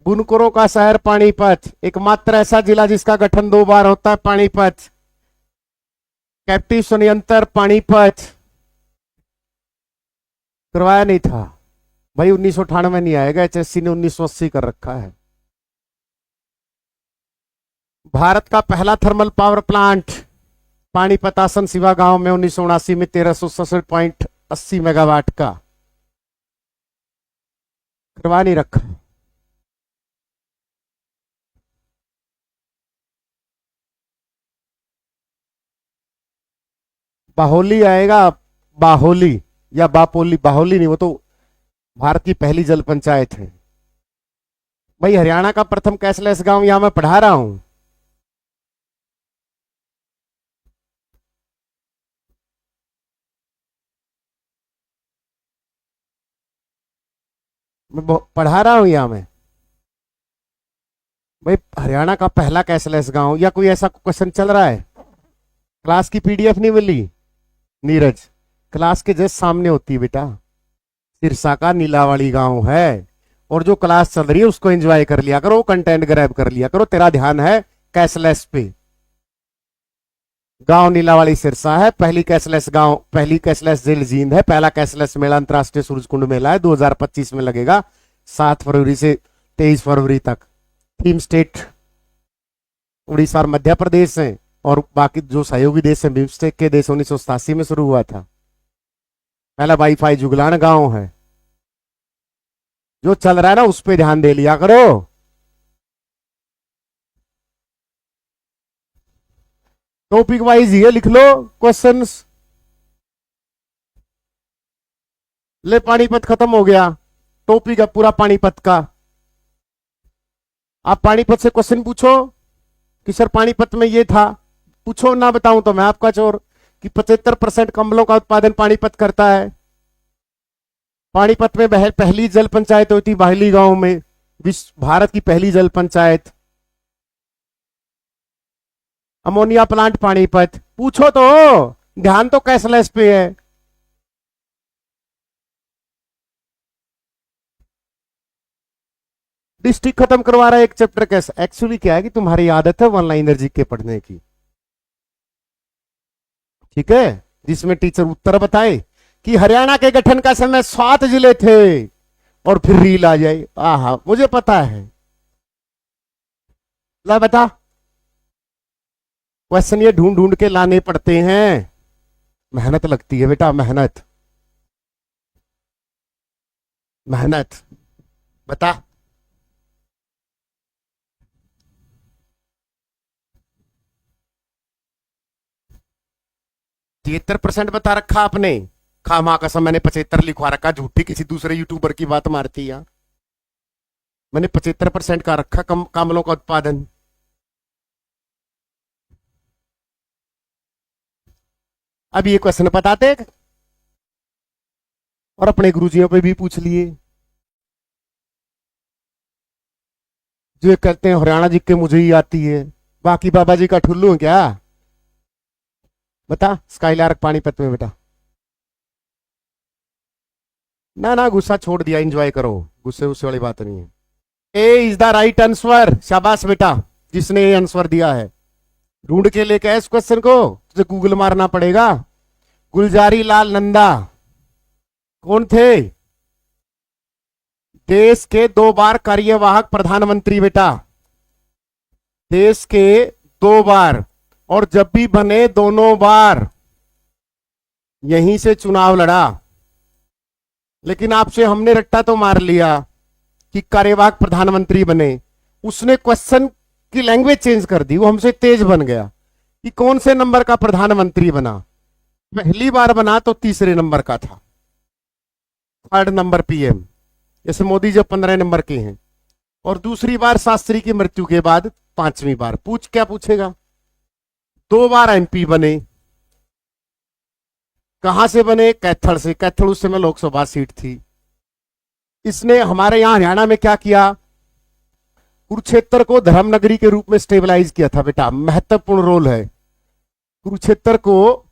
[SPEAKER 1] बुनकरों का शहर पानीपत, एकमात्र ऐसा जिला जिसका गठन 2 बार होता है पानीपत। कैप्टिव संयंत्र पानीपत, करवाया नहीं था। भाई 1998 नहीं आएगा, एचएससी ने 1980 कर रखा है। भारत का पहला थर्मल पावर प्लांट पानीपत आसन सिवा गांव में 1979 में 1367.80 मेगावाट का करवा नहीं रखा। बाहोली आएगा, बाहोली या बापोली, बाहोली नहीं, वो तो भारत की पहली जल पंचायत है। भाई हरियाणा का प्रथम कैशलेस गांव यहां मैं पढ़ा रहा हूं। मैं पढ़ा रहा हूं यहां मैं। भाई हरियाणा का पहला कैशलेस गांव, या कोई ऐसा क्वेश्चन चल रहा है? क्लास की पीडीएफ नहीं मिली नीरज? क्लास के जस्ट सामने होती है बेटा। सिरसा का नीलावाड़ी गांव है, और जो क्लास चल रही है उसको एंजॉय कर लिया करो, कंटेंट ग्रैब कर लिया करो। तेरा ध्यान है कैशलेस पे। गांव नीलावाड़ी सिरसा है, पहली कैशलेस गांव, पहली कैशलेस जेल जींद है। पहला कैशलेस मेला अंतरराष्ट्रीय सूरजकुंड मेला है, 2025 में लगेगा, 7 फरवरी से 23 फरवरी तक। थीम स्टेट उड़ीसा और मध्य प्रदेश है, और बाकी जो सहयोगी देश है बिम्स्टेक के देश 1987 में शुरू हुआ था। पहला वाईफाई जुगलान गांव है। जो चल रहा है ना उस पर ध्यान दे लिया करो। टॉपिक वाइज ये लिख लो क्वेश्चंस। ले पानीपत खत्म हो गया, टॉपिक है पूरा पानीपत का। आप पानीपत से क्वेश्चन पूछो कि सर पानीपत में ये था, पूछो ना बताऊं तो मैं आपका चोर, कि 75% कंबलों का उत्पादन पानीपत करता है। पानीपत में पहली जल पंचायत हुई थी बाहली गांव में, विश्व भारत की पहली जल पंचायत। अमोनिया प्लांट पानीपत, पूछो तो, ध्यान तो कैशलेस पे है। डिस्ट्रिक्ट खत्म करवा रहा है एक चैप्टर कैसे। एक्चुअली क्या है कि तुम्हारी आदत है वन लाइनर जीके पढ़ने की, ठीक है, जिसमें टीचर उत्तर बताए कि हरियाणा के गठन का समय 7 जिले थे, और फिर रील आ जाए। आहा, मुझे पता है। ला बता, क्वेश्चन ये ढूंढ ढूंढ के लाने पड़ते हैं, मेहनत लगती है बेटा, मेहनत मेहनत। बता, 73% बता रखा आपने। खामा कसम मैंने 75 लिखवा रखा, झूठी किसी दूसरे यूट्यूबर की बात मारती है। मैंने 75% का रखा कामलों का उत्पादन। अब ये क्वेश्चन बताते, और अपने गुरुजियों पे भी पूछ लिए, जो कहते हैं हरियाणा जी के मुझे ही आती है, बाकी बाबा जी का ठुल्लू है क्या? बता, स्काईलार्क पानीपत में बेटा। ना ना, गुस्सा छोड़ दिया, एंजॉय करो, गुस्से गुस्से वाली बात नहीं है। ए इज द राइट आंसर। शाबाश बेटा, जिसने ये आंसर दिया है। ढूंढ के लेके इस क्वेश्चन को, तुझे गूगल मारना पड़ेगा। गुलजारी लाल नंदा कौन थे? देश के 2 बार कार्यवाहक प्रधानमंत्री बेटा, देश के 2 बार, और जब भी बने दोनों बार यहीं से चुनाव लड़ा। लेकिन आपसे हमने रट्टा तो मार लिया कि कार्यवाहक प्रधानमंत्री बने, उसने क्वेश्चन की लैंग्वेज चेंज कर दी, वो हमसे तेज बन गया कि कौन से नंबर का प्रधानमंत्री बना। पहली बार बना तो 3रे नंबर का था, 3rd नंबर पीएम, जैसे मोदी जब 15 नंबर के हैं, और दूसरी बार शास्त्री की मृत्यु के बाद 5वीं बार। पूछ क्या पूछेगा? 2 बार एमपी बने। कहां से बने? कैथल से। कैथल उस समय लोकसभा सीट थी। इसने हमारे यहां हरियाणा में क्या किया? कुरुक्षेत्र को धर्मनगरी के रूप में स्टेबलाइज किया था बेटा, महत्वपूर्ण रोल है। कुरुक्षेत्र को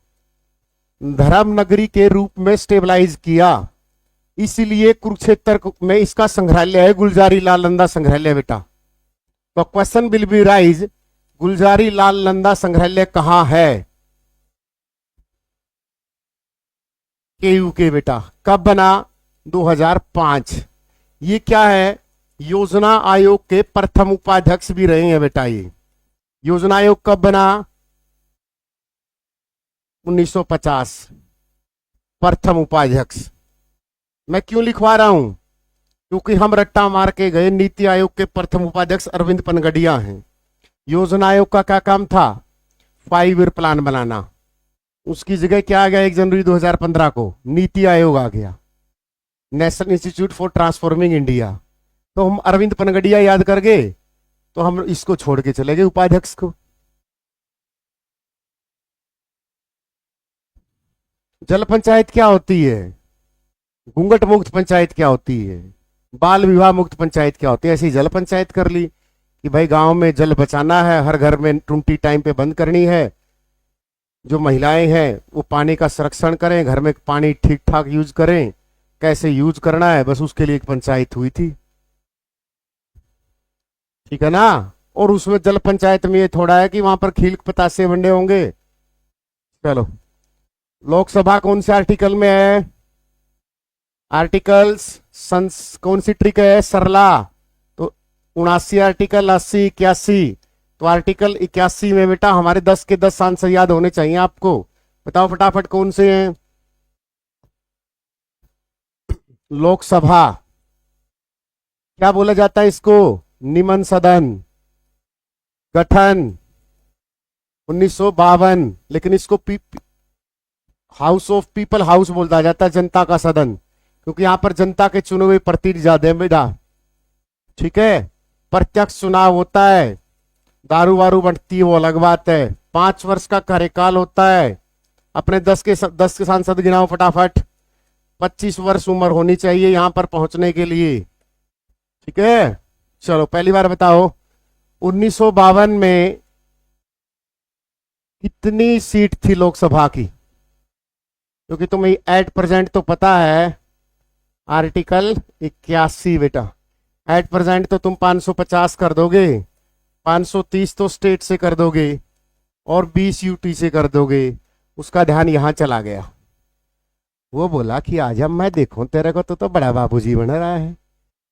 [SPEAKER 1] धर्मनगरी के रूप में स्टेबलाइज किया, इसीलिए कुरुक्षेत्र में इसका संग्रहालय है, गुलजारी लाल नंदा संग्रहालय बेटा। तो question will be rise, Gulzari Lal Nanda संग्रहालय कहां है? केयू के बेटा। कब बना? 2005। ये क्या है? योजना आयोग के प्रथम उपाध्यक्ष भी रहे हैं बेटा। ये योजना आयोग कब बना? 1950। प्रथम उपाध्यक्ष। मैं क्यों लिखवा रहा हूं? क्योंकि हम रट्टा मार के गए, नीति आयोग के प्रथम उपाध्यक्ष अरविंद पनगड़िया हैं। योजना आयोग का क्या काम था? 5 ईयर प्लान बनाना। उसकी जगह क्या आ गया 1 जनवरी 2015 को? नीति आयोग आ गया, national institute for transforming India. तो हम अरविंद पनगड़िया याद कर गए, तो हम इसको छोड़ के चले गए उपाध्यक्ष को। जल पंचायत क्या होती है? घूंघट मुक्त पंचायत क्या होती है? बाल विवाह मुक्त पंचायत क्या होती है? ऐसी जल पंचायत कर ली कि भाई गांव में जल बचाना है, हर घर में टूंटी टाइम पे बंद करनी है। जो महिलाएं हैं वो पानी का संरक्षण करें, घर में पानी ठीक ठाक यूज करें, कैसे यूज करना है, बस उसके लिए एक पंचायत हुई थी। ठीक है ना? और उसमें जल पंचायत में ये थोड़ा है कि वहां पर खील पतासे बंडे होंगे। चलो, लोकसभा कौन से आर्टिकल में है? आर्टिकल्स कौन सी ट्रिक है? सरला। तो 79 आर्टिकल, 80, 81। तो आर्टिकल 81 में बेटा हमारे 10 के 10 आंसर याद होने चाहिए आपको। बताओ फटाफट कौन से हैं? लोकसभा क्या बोला जाता है इसको? निमन सदन। गठन 1952, लेकिन इसको हाउस ऑफ पीपल हाउस बोलता जाता है, जनता का सदन, क्योंकि यहां पर जनता के चुने हुए प्रतिनिधि ज्यादा है बेटा। ठीक है? प्रत्यक्ष चुनाव होता है, दारू वारू बंटती है वो अलग बात है। 5 वर्ष का कार्यकाल होता है। अपने 10 के सांसद गिनाओ फटाफट। 25 वर्ष उम्र होनी चाहिए यहां पर पहुंचने के लिए। ठीक है? चलो पहली बार बताओ, 1952 में कितनी सीट थी लोकसभा की? क्योंकि तुम्हें एट प्रेजेंट तो पता है, आर्टिकल 81 बेटा। एट प्रेजेंट तो तुम 550 कर दोगे, 530 तो स्टेट से कर दोगे और 20 यूटी से कर दोगे। उसका ध्यान यहां चला गया। वो बोला कि आज हम मैं देखूं तेरे को, तो बड़ा बाबूजी बन रहा है।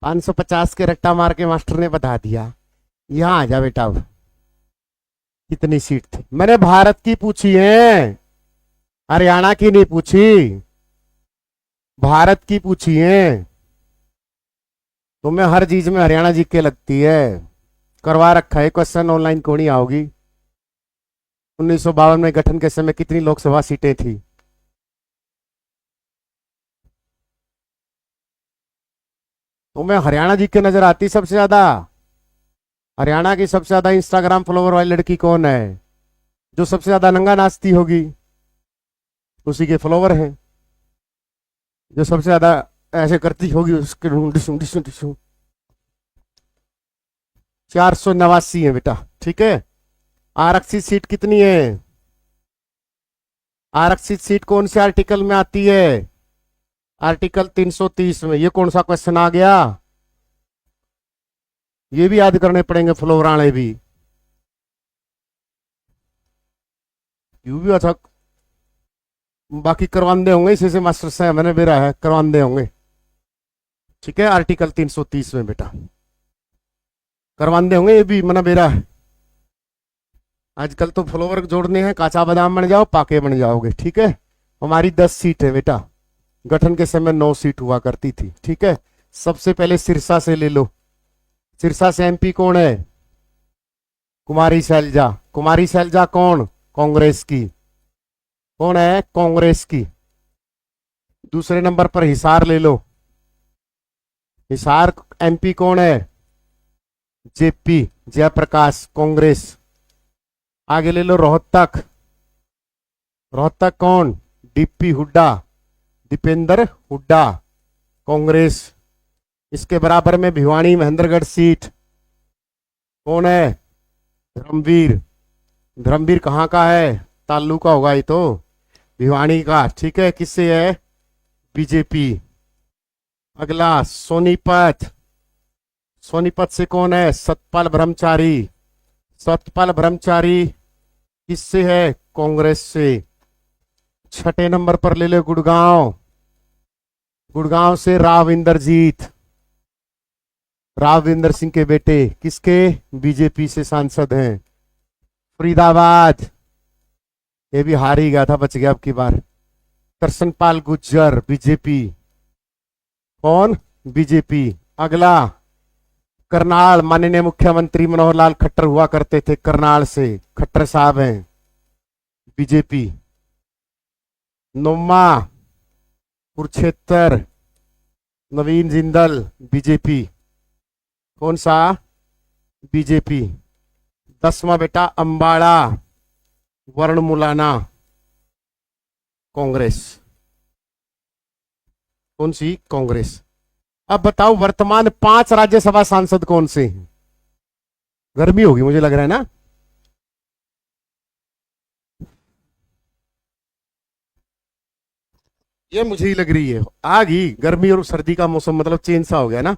[SPEAKER 1] 550 के रट्टा मार के मास्टर ने बता दिया। यहां आ जा बेटा। अब कितनी सीट थी? मैंने भारत की पूछी है, हरियाणा की नहीं पूछी, भारत की पूछी है। तुम्हें हर चीज में हरियाणा जी के लगती है। करवा रखा है क्वेश्चन, ऑनलाइन को नहीं आओगी। 1952 में गठन के समय कितनी लोकसभा सीटें थी? तुम्हें हरियाणा जी के नजर आती सबसे ज्यादा? हरियाणा की सबसे ज्यादा इंस्टाग्राम फॉलोवर वाली लड़की कौन है? जो सबसे ज्यादा नंगा नाचती होगी, उसी के फॉलोवर हैं। जो सबसे ज्यादा ऐसे करती होगी उसके 489 है बेटा। ठीक है? आरक्षित सीट कितनी है? आरक्षित सीट कौन से आर्टिकल में आती है? आर्टिकल 330 में। ये कौन सा क्वेश्चन आ गया? ये भी याद करने पड़ेंगे फलोवराणे भी। यू भी अच्छा बाकी करवाते होंगे, इसी से मास्टर साहब मैंने बेरा है करवाते होंगे। ठीक है? आर्टिकल 330 में बेटा करवाते होंगे, ये भी मना बेरा है। आजकल तो फॉलोवर जोड़ने हैं, काचा बादाम बन जाओ पाके बन जाओगे। ठीक है? हमारी 10 सीट है बेटा। गठन के समय 9 सीट हुआ करती थी। ठीक है? सबसे पहले सिरसा से ले लो। सिरसा से एमपी कौन है? कुमारी शैलजा। कुमारी शैलजा कौन? कांग्रेस की। कौन है? कांग्रेस की। दूसरे नंबर पर हिसार ले लो। हिसार एमपी कौन है? जेपी जयप्रकाश, कांग्रेस। आगे ले लो रोहतक। रोहतक कौन? डीपी हुड्डा, दीपेंद्र हुड्डा, कांग्रेस। इसके बराबर में भिवानी महेंद्रगढ़ सीट कौन है? धर्मवीर। धर्मवीर कहाँ का है? ताल्लुका होगा ये तो, भिवानी का। ठीक है? किससे है? बीजेपी। अगला सोनीपत। सोनीपत से कौन है? सतपाल ब्रह्मचारी। सतपाल ब्रह्मचारी किससे है? कांग्रेस से। छठे नंबर पर ले लो गुड़गांव। गुड़गांव से राव इंद्रजीत, राव इंद्र सिंह के बेटे, किसके? बीजेपी से सांसद हैं। फरीदाबाद, ये भी हार ही गया था, बच गया अब की बार। करसनपाल गुज्जर, बीजेपी। कौन? बीजेपी। अगला करनाल, माननीय मुख्यमंत्री मनोहर लाल खट्टर हुआ करते थे, करनाल से खट्टर साहब हैं, बीजेपी। नोमा, कुरुक्षेत्र, नवीन जिंदल, बीजेपी। कौन सा? बीजेपी। 10वां बेटा अंबाड़ा, वर्णमुलाना, कांग्रेस। कौन सी? कांग्रेस। अब बताओ वर्तमान 5 राज्यसभा सांसद कौन से हैं? गर्मी होगी मुझे लग रहा है ना। ये मुझे ही लग रही है, आ गई गर्मी और सर्दी का मौसम, मतलब चेंज सा हो गया ना।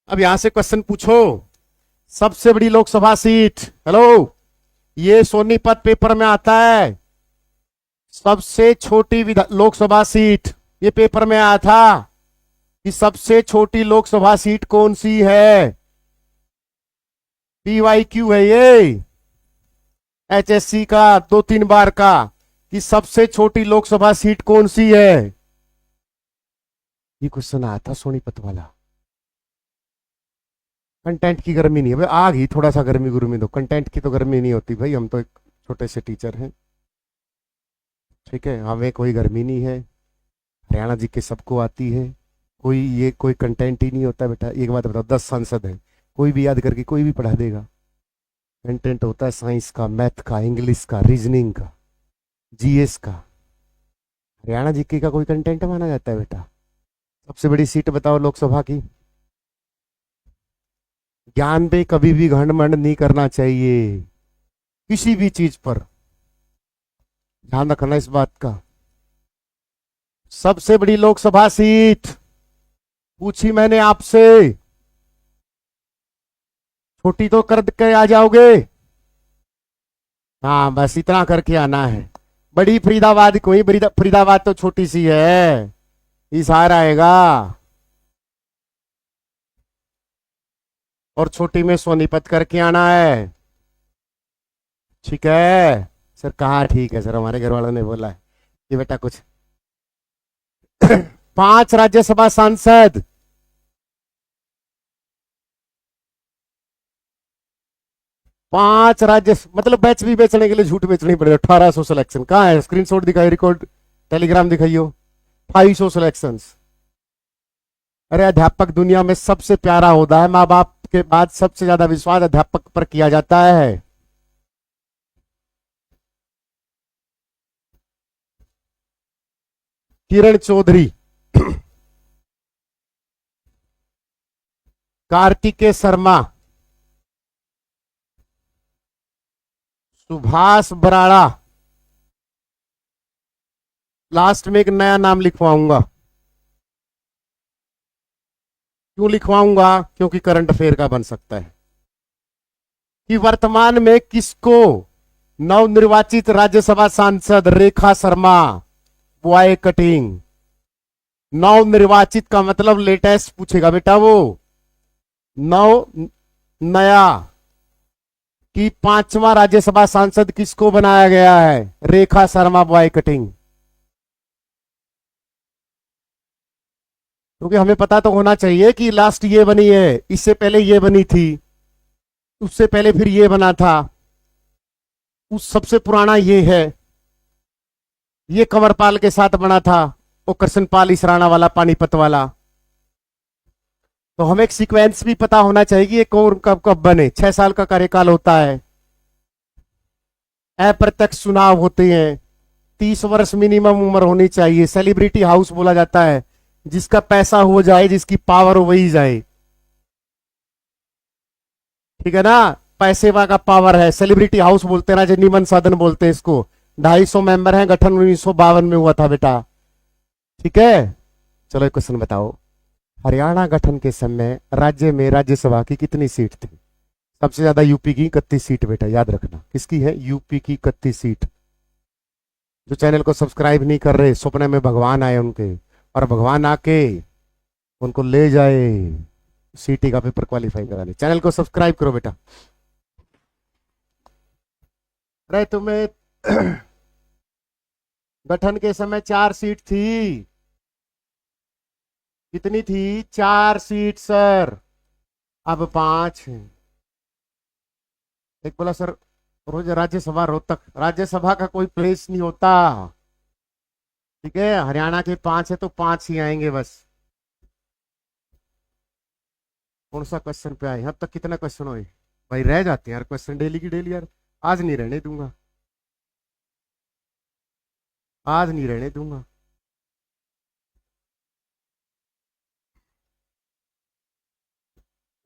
[SPEAKER 1] अब यहां से क्वेश्चन पूछो, सबसे बड़ी लोकसभा सीट। हेलो, ये सोनीपत पेपर में आता है। सबसे छोटी लोकसभा सीट, ये पेपर में आया था कि सबसे छोटी लोकसभा सीट कौन सी है। PYQ है ये, HSC का 2-3 बार का, कि सबसे छोटी लोकसभा सीट कौन सी है। ये क्वेश्चन आया था सोनीपत वाला। कंटेंट की गर्मी नहीं है भाई, आग ही थोड़ा सा गर्मी गुर्मी दो, कंटेंट की तो गर्मी नहीं होती भाई, हम तो एक छोटे से टीचर हैं, ठीक है, हमें कोई गर्मी नहीं है। हरियाणा जी के सबको आती है, कोई ये कोई कंटेंट ही नहीं होता बेटा। एक बात बताओ, 10 सांसद हैं, कोई भी याद करके कोई भी पढ़ा देगा। कंटेंट होता है साइंस का, मैथ का, इंग्लिश का, रीजनिंग का, GS का। हरियाणा जीके का कोई कंटेंट माना जाता है बेटा। सबसे बड़ी सीट बताओ लोकसभा की। ज्ञान पे कभी भी घमंड नहीं करना चाहिए, किसी भी चीज पर ध्यान रखना इस बात का। सबसे बड़ी लोकसभा सीट पूछी मैंने आपसे, छोटी तो कर के आ जाओगे। हाँ, बस इतना करके आना है। बड़ी फरीदाबाद, कोई फरीदाबाद तो छोटी सी है, इशारा आएगा। और छोटी में सोनीपत करके आना है, ठीक है सर। कहाँ ठीक है सर, हमारे घर वालों ने बोला है कि बेटा कुछ 5 राज्यसभा सांसद, 5 राज्य, मतलब बैच भी बेचने के लिए झूठ बेचनी पड़ेगा। 1800 सिलेक्शन कहाँ है? स्क्रीनशॉट दिखाई, रिकॉर्ड टेलीग्राम दिखाइयो। 500 सिलेक्शन। अरे अध्यापक दुनिया में सबसे प्यारा होता है, माँ बाप के बाद सबसे ज्यादा विश्वास अध्यापक पर किया जाता है। किरण चौधरी, कार्तिकेय शर्मा, सुभाष बराड़ा। लास्ट में एक नया नाम लिखवाऊंगा। क्यों लिखवाऊंगा? क्योंकि करंट अफेयर का बन सकता है। कि वर्तमान में किसको नवनिर्वाचित राज्यसभा सांसद रेखा शर्मा, बॉय कटिंग, नवनिर्वाचित का मतलब लेटेस्ट पूछेगा बेटा वो, नव नया, कि 5वां राज्यसभा सांसद किसको बनाया गया है? Rekha Sharma, boy cutting. क्योंकि हमें पता तो होना चाहिए कि लास्ट ये बनी है, इससे पहले ये बनी थी, उससे पहले फिर ये बना था, उस सबसे पुराना ये है, ये कंवरपाल के साथ बना था, वो कृष्णपाल इसराना वाला, पानीपत वाला। तो हमें एक सीक्वेंस भी पता होना चाहिए कि ये कौन कब कब बने। 6 साल का कार्यकाल होता है, अप्रत्यक्ष चुनाव होते हैं, 30 वर्ष मिनिमम उम्र होनी चाहिए। सेलिब्रिटी हाउस बोला जाता है, जिसका पैसा हो जाए, जिसकी पावर हो वही जाए, ठीक है ना। पैसे का पावर है, सेलिब्रिटी हाउस बोलते हैं ना, निमन साधन बोलते हैं इसको। 250 मेंबर हैं, गठन 1952 में हुआ था बेटा, ठीक है। चलो एक क्वेश्चन बताओ, हरियाणा गठन के समय राज्य में राज्यसभा की कितनी सीट थी? सबसे ज्यादा यूपी की 31 सीट बेटा, याद रखना। किसकी है? यूपी की 31 सीट। जो चैनल को सब्सक्राइब नहीं कर रहे, सपने में भगवान आए उनके, और भगवान आके उनको ले जाए सीटी का पेपर क्वालिफाई कराने। चैनल को सब्सक्राइब करो बेटा। अरे तुम्हें गठन के समय 4 सीट थी। कितनी थी? 4 सीट सर, अब 5 है। एक बोला सर रोज राज्यसभा रोहतक, राज्यसभा का कोई प्लेस नहीं होता। ठीक है, हरियाणा के 5 है तो 5 ही आएंगे बस। कौन सा क्वेश्चन पे आए अब तक? कितना क्वेश्चन हुए भाई? रह जाते हैं यार क्वेश्चन डेली की डेली यार। आज नहीं रहने दूंगा, आज नहीं रहने दूंगा।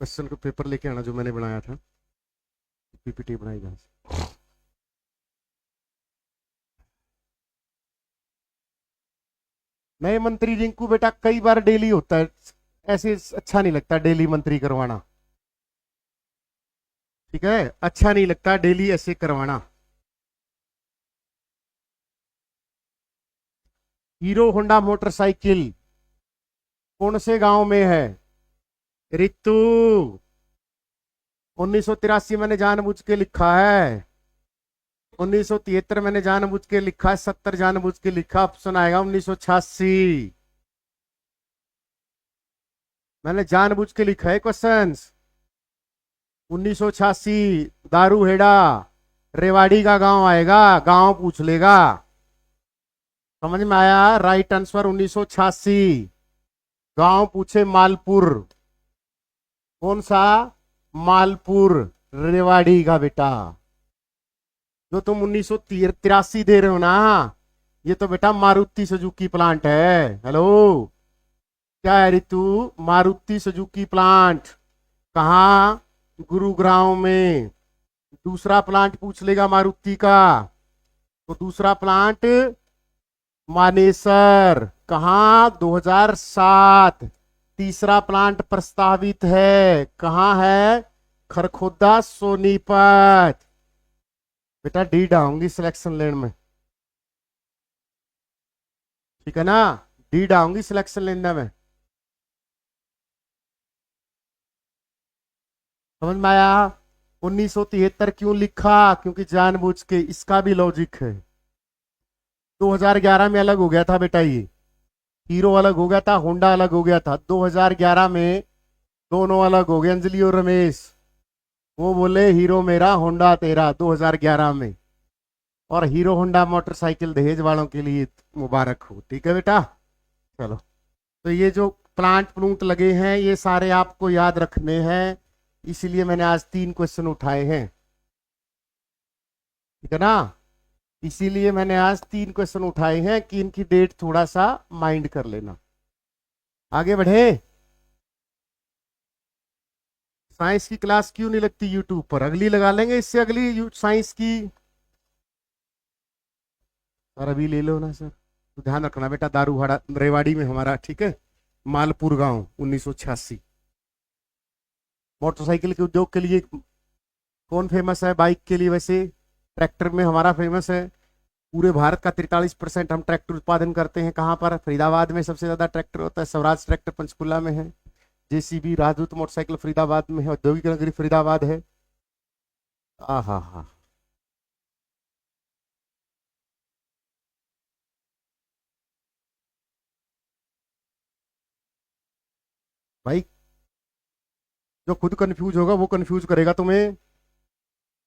[SPEAKER 1] क्वेश्चन को पेपर लेके आना जो मैंने बनाया था, पीपीटी बनाई जहां से। नए मंत्री रिंकू बेटा कई बार डेली होता है, ऐसे अच्छा नहीं लगता डेली मंत्री करवाना। ठीक है, अच्छा नहीं लगता डेली ऐसे करवाना। हीरो होंडा मोटरसाइकिल कौन से गांव में है? रितु, 1983 मैंने जानबूझ के लिखा है, 1973 मैंने जानबूझ के लिखा है, 70 जानबूझ के लिखा, ऑप्शन आएगा 1986। मैंने जानबूझ के लिखा है क्वेश्चंस। 1986 दारू हेड़ा रेवाड़ी का गांव आएगा, गांव पूछ लेगा। समझ में आया? Right answer 1986। गांव पूछे मालपुर। कौन सा? मालपुर, रेवाड़ी का बेटा। जो तुम 1983 दे रहे हो ना, ये तो बेटा मारुति सुजुकी प्लांट है। हेलो, क्या है रितु? मारुति सुजुकी प्लांट कहाँ? गुरुग्राम में। दूसरा प्लांट पूछ लेगा मारुति का, तो दूसरा प्लांट मानेसर, कहाँ? 2007। तीसरा प्लांट प्रस्तावित है, कहाँ है? खरखोदा सोनीपत। बेटा डी डाऊंगी सिलेक्शन लेन में, ठीक है ना? डी डाऊंगी सिलेक्शन लेने में। समझ में आया? 1973 क्यों लिखा? क्योंकि जानबूझ के, इसका भी लॉजिक है। 2011 में अलग हो गया था बेटा, ये हीरो अलग हो गया था, होंडा अलग हो गया था। 2011 में दोनों अलग हो गए, अंजलि और रमेश। वो बोले हीरो मेरा होंडा तेरा, 2011 में। और हीरो होंडा मोटरसाइकिल दहेज वालों के लिए मुबारक हो। ठीक है बेटा, चलो। तो ये जो प्लांट प्लूंट लगे हैं ये सारे आपको याद रखने हैं, इसीलिए मैंने आज 3 क्वेश्चन उठाए हैं। ठीक है ना? इसीलिए मैंने आज 3 क्वेश्चन उठाए हैं कि इनकी डेट थोड़ा सा माइंड कर लेना। आगे बढ़े। साइंस की क्लास क्यों नहीं लगती यूट्यूब पर? अगली लगा लेंगे, इससे अगली साइंस की। सर अभी ले लो ना सर। तो ध्यान रखना बेटा, दारूहाड़ा रेवाड़ी में हमारा, ठीक है? मालपुर गांव 1986। मोटरसाइकिल के उद्योग के लिए कौन फेमस है? बाइक के लिए वैसे ट्रैक्टर में हमारा फेमस है। पूरे भारत का 43% हम ट्रैक्टर उत्पादन करते हैं। कहाँ पर? फरीदाबाद में सबसे ज्यादा ट्रैक्टर होता है। स्वराज ट्रैक्टर पंचकुला में है। जेसीबी राजदूत मोटरसाइकिल फरीदाबाद में है। औद्योगिक नगरी फरीदाबाद है। आ हा हा। भाई जो खुद कंफ्यूज होगा वो कंफ्यूज करेगा तुम्हें।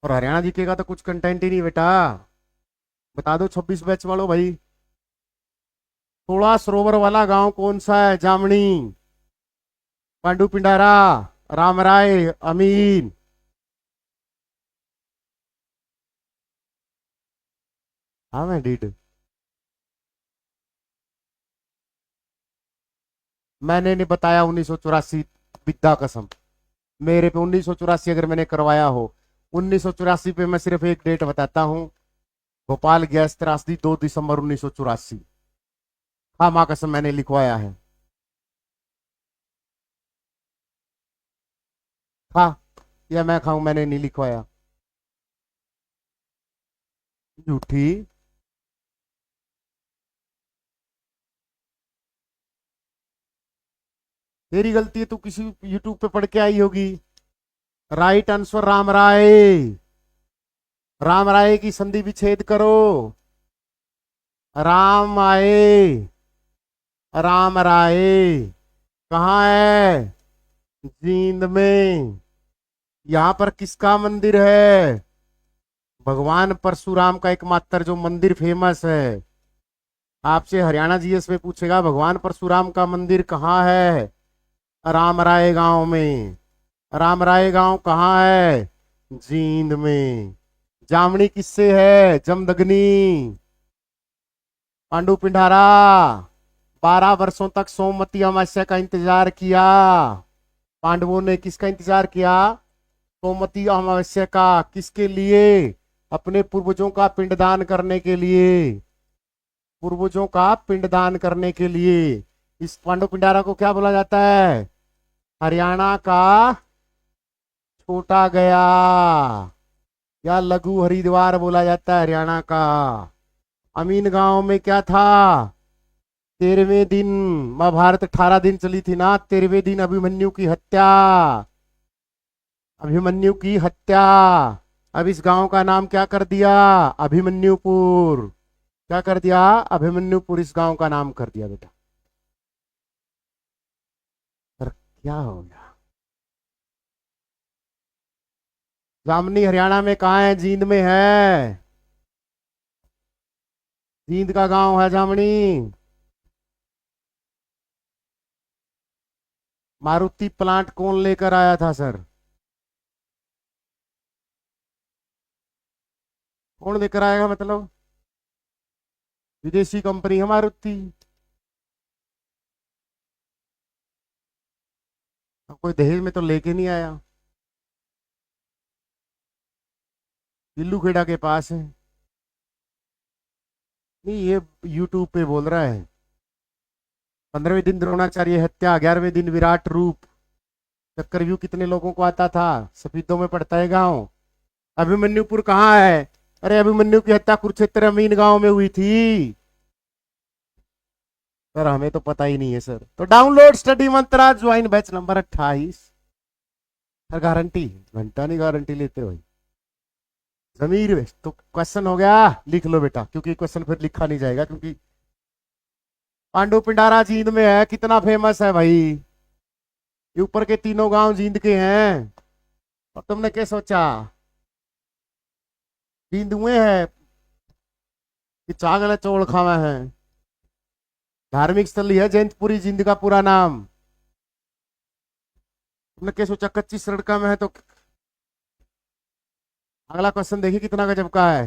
[SPEAKER 1] और हरियाणा जीके का तो कुछ कंटेंट ही नहीं बेटा। बता दो 26 बैच वालों भाई। थोड़ा सरोवर वाला गांव कौन सा है? जामनी, पांडु पिंडारा, रामराय, अमीन। हाँ मैं डीड। मैंने नहीं बताया 1984, विद्या कसम। मेरे पे 1984 अगर मैंने करवाया हो, 1984 पे मैं सिर्फ एक डेट बताता हूँ। भोपाल गैस त्रासदी 2 दिसंबर 1984। हाँ माँ कसम मैंने लिखवाया है। हाँ, या मैं खाऊं? मैंने नहीं लिखवाया। झूठी। तेरी गलती है, तू किसी यूट्यूब पे पढ़ के आई होगी। राइट आंसर राम राय। राम राय की संधि विच्छेद करो। राम आए, राम राय कहाँ है? जींद में। यहां पर किसका मंदिर है? भगवान परशुराम का एकमात्र जो मंदिर फेमस है। आपसे हरियाणा जीएस में पूछेगा भगवान परशुराम का मंदिर कहाँ है? रामराय गांव में। रामराय गांव कहाँ है? जींद में। जामनी किससे है? जमदग्नि। पांडु पिंडारा 12 वर्षों तक सोमवती अमावस्या का इंतजार किया। पांडवों ने किसका इंतजार किया? सोमवती अमावस्या का। किसके लिए? अपने पूर्वजों का पिंडदान करने के लिए। पूर्वजों का पिंडदान करने के लिए। इस पांडु पिंडारा को क्या बोला जाता है? हरियाणा का छोटा गया या लघु हरिद्वार बोला जाता है हरियाणा का। अमीन गांव में क्या था? 13वें दिन, महाभारत 18 दिन चली थी ना, 13वें दिन अभिमन्यु की हत्या। अभिमन्यु की हत्या। अब इस गांव का नाम क्या कर दिया? अभिमन्युपुर। क्या कर दिया? अभिमन्युपुर इस गांव का नाम कर दिया बेटा। पर क्या हो गया? जामनी हरियाणा में कहाँ है? जींद में है। जींद का गांव है जामनी। मारुति प्लांट कौन लेकर आया था सर? कौन लेकर आएगा मतलब? विदेशी कंपनी है मारुति। कोई दहेज में तो लेके नहीं आया। दिल्लू खेड़ा के पास है। नहीं, ये यूट्यूब पे बोल रहा है। 15वें दिन द्रोणाचार्य हत्या, 11वें दिन विराट रूप। चक्रव्यूह कितने लोगों को आता था? सफीदों में पड़ता है गांव। अभिमन्युपुर कहाँ है? अरे अभिमन्यु की हत्या कुरुक्षेत्र अमीन गांव में हुई थी। सर हमें तो पता ही नहीं है सर। तो download Study Mantra, join batch number 28। Sir guarantee, घंटा नहीं गारंटी लेते भाई। जमीर तो क्वेश्चन हो गया, लिख लो बेटा, क्योंकि क्वेश्चन फिर लिखा नहीं जाएगा। क्योंकि पांडु पिंडारा जींद में है, कितना फेमस है भाई। ये ऊपर के तीनों गांव जींद के हैं। और तुमने क्या सोचा? जींद में है कि चागल चौड़ खावा है? धार्मिक स्थल है जयंतपुरी, जींद का पूरा नाम। तुमने क्या सोचा कच्ची सड़क में है तो? अगला क्वेश्चन देखिए कितना गजब का है।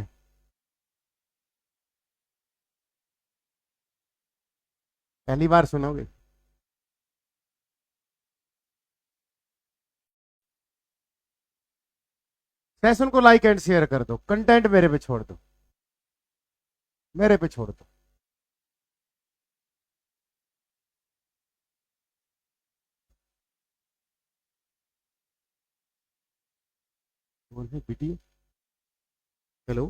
[SPEAKER 1] पहली बार सुनोगे। सेशन को लाइक एंड शेयर कर दो, कंटेंट मेरे पे छोड़ दो, मेरे पे छोड़ दो। कौन है बीटी? हेलो।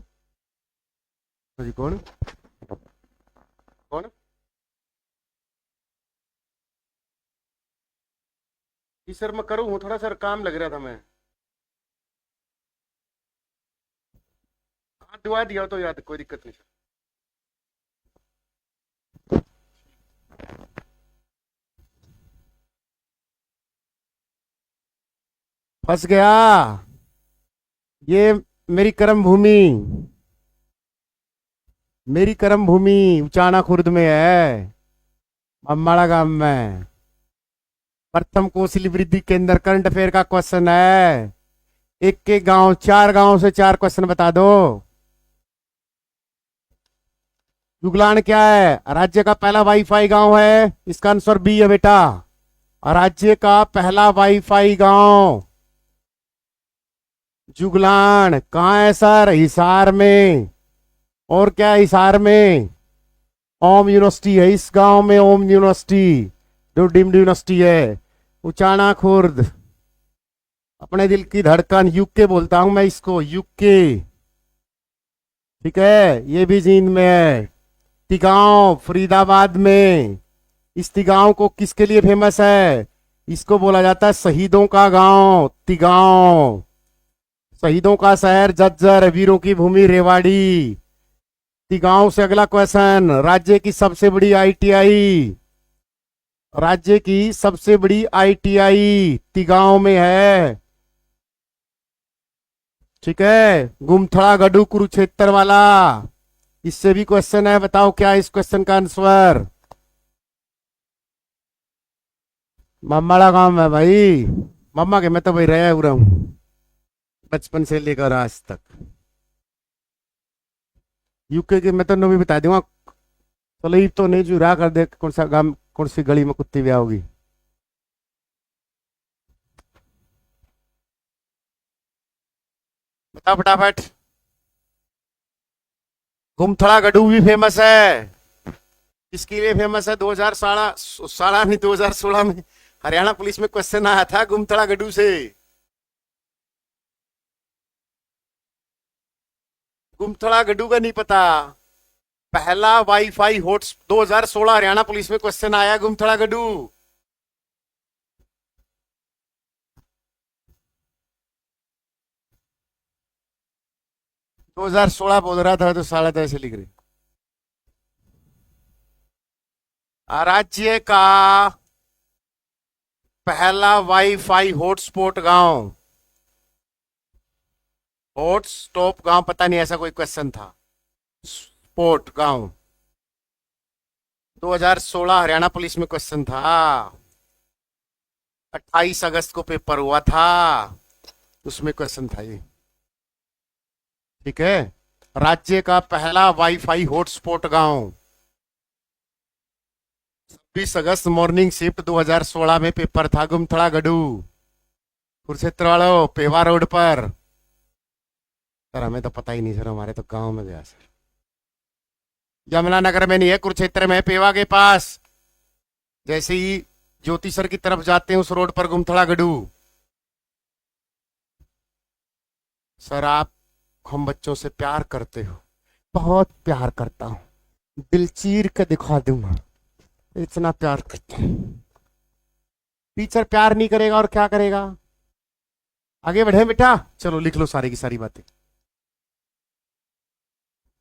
[SPEAKER 1] हाँ जी, कौन? कौन? जी सर मैं करूँ, थोड़ा सर काम लग रहा था मैं। हाँ दुआ दिया तो याद, कोई दिक्कत नहीं सर। फंस गया। ये मेरी कर्म भूमि, मेरी कर्म भूमि उचाना खुर्द में है, अम्बाड़ा गांव में। प्रथम कौशल वृद्धि केंद्र, करंट अफेयर का क्वेश्चन है। एक के गांव, 4 गांव से 4 क्वेश्चन बता दो। जुगलान क्या है? राज्य का पहला वाईफाई गांव है, इसका आंसर बी है बेटा। राज्य का पहला वाईफाई गांव जुगलान। कहाँ है सर? हिसार में। और क्या है हिसार में? ओम यूनिवर्सिटी है इस गांव में, ओम यूनिवर्सिटी जो डीम्ड यूनिवर्सिटी है। उचाना खुर्द, अपने दिल की धड़कन, यूके बोलता हूं मैं इसको, यूके। ठीक है, ये भी जींद में है। तिगांव फरीदाबाद में। इस तिगांव को किसके लिए फेमस है? इसको बोला जाता है शहीदों का गांव तिगांव, शहीदों का शहर जज्जर, वीरों की भूमि रेवाड़ी। तिगांव से अगला क्वेश्चन, राज्य की सबसे बड़ी आईटीआई, राज्य की सबसे बड़ी आईटीआई तिगांव में है। ठीक है, गुमथड़ा गडू कुरुक्षेत्र वाला, इससे भी क्वेश्चन है, बताओ क्या है इस क्वेश्चन का आंसर। मम्माड़ा गांव है भाई, मम्मा के मैं तो भाई रहा हुआ हूं बचपन से लेकर आज तक। यूके के मैं तो नवी बता दूंगा। चलो ये तो नहीं जुरा कर दे, कौन सा गांव कौन सी गली में कुत्ती ब्याह होगी। बता फटाफट। गुमथड़ा गडू भी फेमस है। किसके लिए फेमस है? 2016 साढ़ा नहीं 2016 में हरियाणा पुलिस में क्वेश्चन आया था गुमथड़ा गडू से। गुमथड़ा गडू का नहीं पता? पहला वाईफाई हॉट्स 2016 हरियाणा पुलिस में क्वेश्चन आया गुमथड़ा गडू। 2016 बोल रहा था तो साला तो ऐसे लिख रहे। राज्य का पहला वाईफाई हॉटस्पॉट गांव, हॉटस्टॉप गांव पता नहीं, ऐसा कोई क्वेश्चन था। स्पोर्ट गांव 2016 हरियाणा पुलिस में क्वेश्चन था। 28 अगस्त को पेपर हुआ था, उसमें क्वेश्चन था ये। ठीक है, राज्य का पहला वाईफाई हॉटस्पॉट गांव 26 अगस्त मॉर्निंग शिफ्ट 2016 में पेपर था गुमथड़ा गडू कुरुक्षेत्र वालों, पेवा रोड पर। सर हमें तो पता ही नहीं सर, हमारे तो गांव में गया सर। यमुनानगर में नहीं है, कुरुक्षेत्र में है, पेवा के पास। जैसे ही ज्योतिसर की तरफ जाते हैं उस रोड पर गुमथड़ा गडू। सर आप हम बच्चों से प्यार करते हो? बहुत प्यार करता हूं, दिल चीर के दिखा दूंगा, इतना प्यार करता हूं। टीचर प्यार नहीं करेगा और क्या करेगा? आगे बढ़े बेटा, चलो लिख लो सारी की सारी बातें